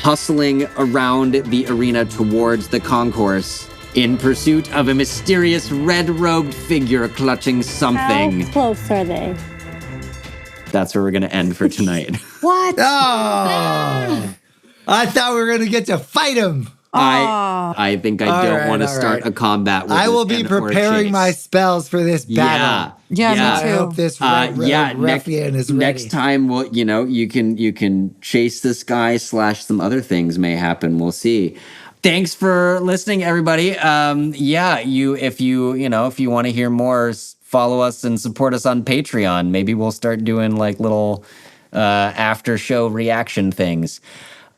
A: hustling around the arena towards the concourse in pursuit of a mysterious red-robed figure clutching something.
B: How close are they?
A: That's where we're going to end for tonight.
C: What?
D: Oh, I thought we were going to get to fight him.
A: I think I
D: All
A: don't
D: right,
A: want to
D: all
A: start
D: right.
A: a combat with
D: I will
A: this
D: be
A: and or
D: preparing
A: chase.
D: my spells for this battle.
C: Yeah, me
D: I
C: too.
D: hope this ruffian is ready.
A: Next time, well, you can chase this guy / some other things may happen. We'll see. Thanks for listening, everybody. If you want to hear more, follow us and support us on Patreon. Maybe we'll start doing like little after show reaction things.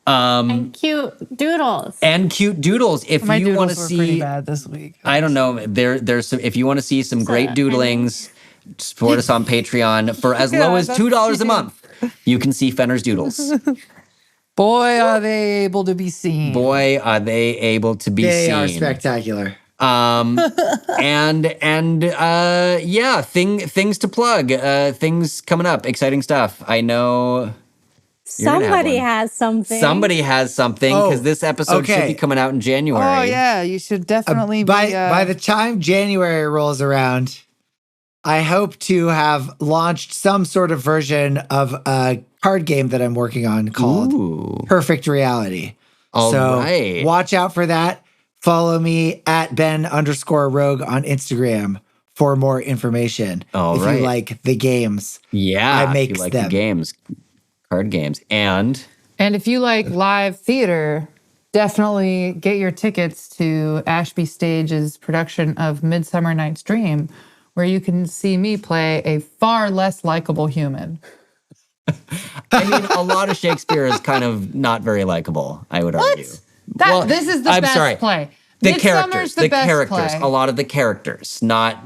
B: And cute doodles.
A: And cute doodles. If
C: My
A: you want to
C: doodles were pretty
A: see,
C: bad this week.
A: I don't know. There's some. If you want to see some great doodlings, support us on Patreon for as low as
C: that's
A: $2 a month. You can see Fenner's doodles.
C: Boy, are they able to be seen.
A: Boy, are they able to be
D: They
A: seen.
D: are spectacular.
A: Things to plug. Things coming up. Exciting stuff. I know. You're gonna have
B: Somebody
A: one.
B: has something.
A: Somebody has something because this episode should
D: okay.
A: be coming out in January.
C: Oh, yeah, you should definitely
D: By the time January rolls around, I hope to have launched some sort of version of a card game that I'm working on called
A: Ooh.
D: Perfect Reality.
A: All
D: so
A: right.
D: watch out for that. Follow me at Ben_Rogue on Instagram for more information.
A: All
D: if
A: right.
D: you like the games.
A: Yeah,
D: I
A: if
D: make
A: you like
D: them.
A: the games, card games, and
C: And if you like live theater, definitely get your tickets to Ashby Stage's production of Midsummer Night's Dream, where you can see me play a far less likable human.
A: I mean, a lot of Shakespeare is kind of not very likable. I would argue.
C: This is the
A: I'm
C: best
A: sorry.
C: play.
A: The
C: Midsummer's
A: characters,
C: the
A: the
C: best
A: characters,
C: play.
A: a lot of the characters, not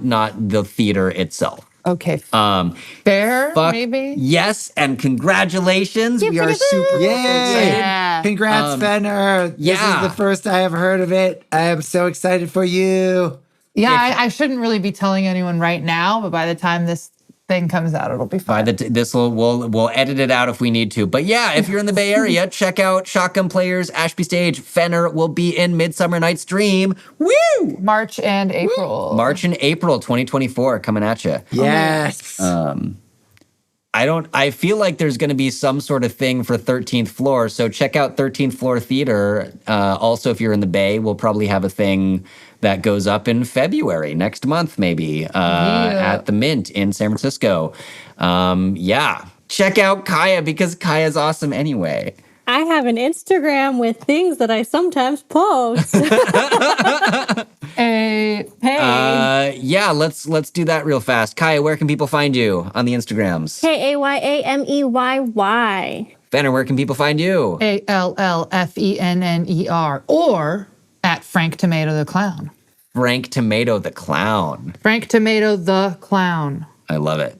A: the theater itself.
C: Okay. Fair,
A: Fuck
C: maybe?
A: yes, and congratulations. We are super
D: Yay!
A: excited.
C: Yeah.
D: Congrats, Fenner. This
A: yeah.
D: is the first I have heard of it. I am so excited for you.
C: Yeah, I shouldn't really be telling anyone right now, but by the time this thing comes out, it'll be fine.
A: We'll edit it out if we need to. But yeah, if you're in the Bay Area, check out Shotgun Players, Ashby Stage. Fenner will be in Midsummer Night's Dream. Woo!
C: March and April.
A: March and April 2024 coming at you.
D: Yes.
A: I feel like there's going to be some sort of thing for 13th Floor. So check out 13th Floor Theater. Also, if you're in the Bay, we'll probably have a thing that goes up in February, next month maybe, at the Mint in San Francisco. Check out Kaya because Kaya's awesome anyway.
B: I have an Instagram with things that I sometimes post.
C: Hey.
A: Let's do that real fast. Kaya, where can people find you on the Instagrams?
B: KAYAMEYY.
A: Fenner, where can people find you?
C: ALLFENNER or at Frank Tomato the Clown.
A: Frank Tomato the Clown.
C: Frank Tomato the Clown.
A: I love it.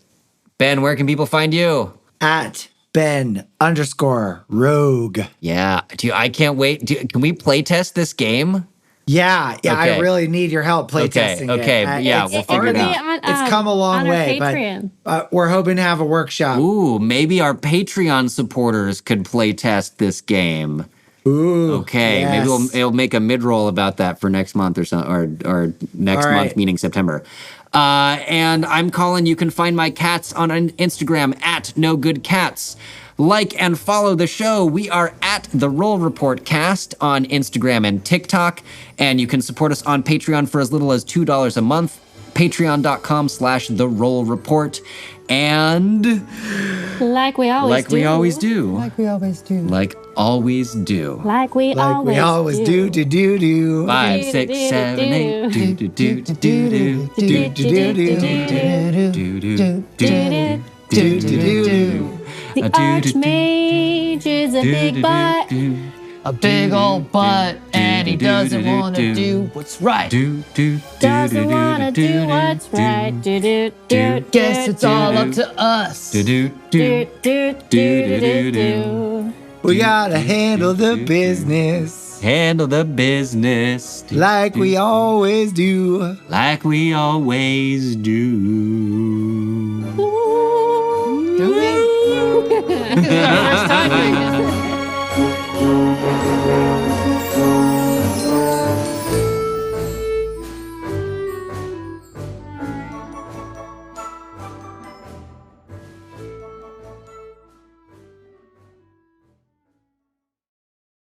A: Ben, where can people find you?
D: At Ben_Rogue.
A: Yeah, I can't wait. Can we play test this game?
D: Yeah,
A: Okay.
D: I really need your help playtesting it.
A: Okay, we'll figure it out.
D: It's come a long way, but we're hoping to have a workshop.
A: Ooh, maybe our Patreon supporters could play test this game.
D: Ooh,
A: okay,
D: yes.
A: maybe we'll make a mid-roll about that for next month or next month, meaning September. And I'm Colin. You can find my cats on Instagram at NoGoodCats. Like and follow the show. We are at The Roll Report Cast on Instagram and TikTok. And you can support us on Patreon for as little as $2 a month. Patreon.com/The Roll Report. And
B: like we always do.
C: Like we always do.
B: Like we always
D: do.
A: 5, 6, 7, 8. Do do do do do do do do do.
B: The Archmage is a big butt.
C: A big old butt, and he doesn't want to do what's right.
B: Doesn't want to do what's right.
C: Guess it's all up to us.
D: We gotta handle the business.
A: Handle the business.
D: Like we always do.
A: Like we always do.
C: Do we? This is our first time doing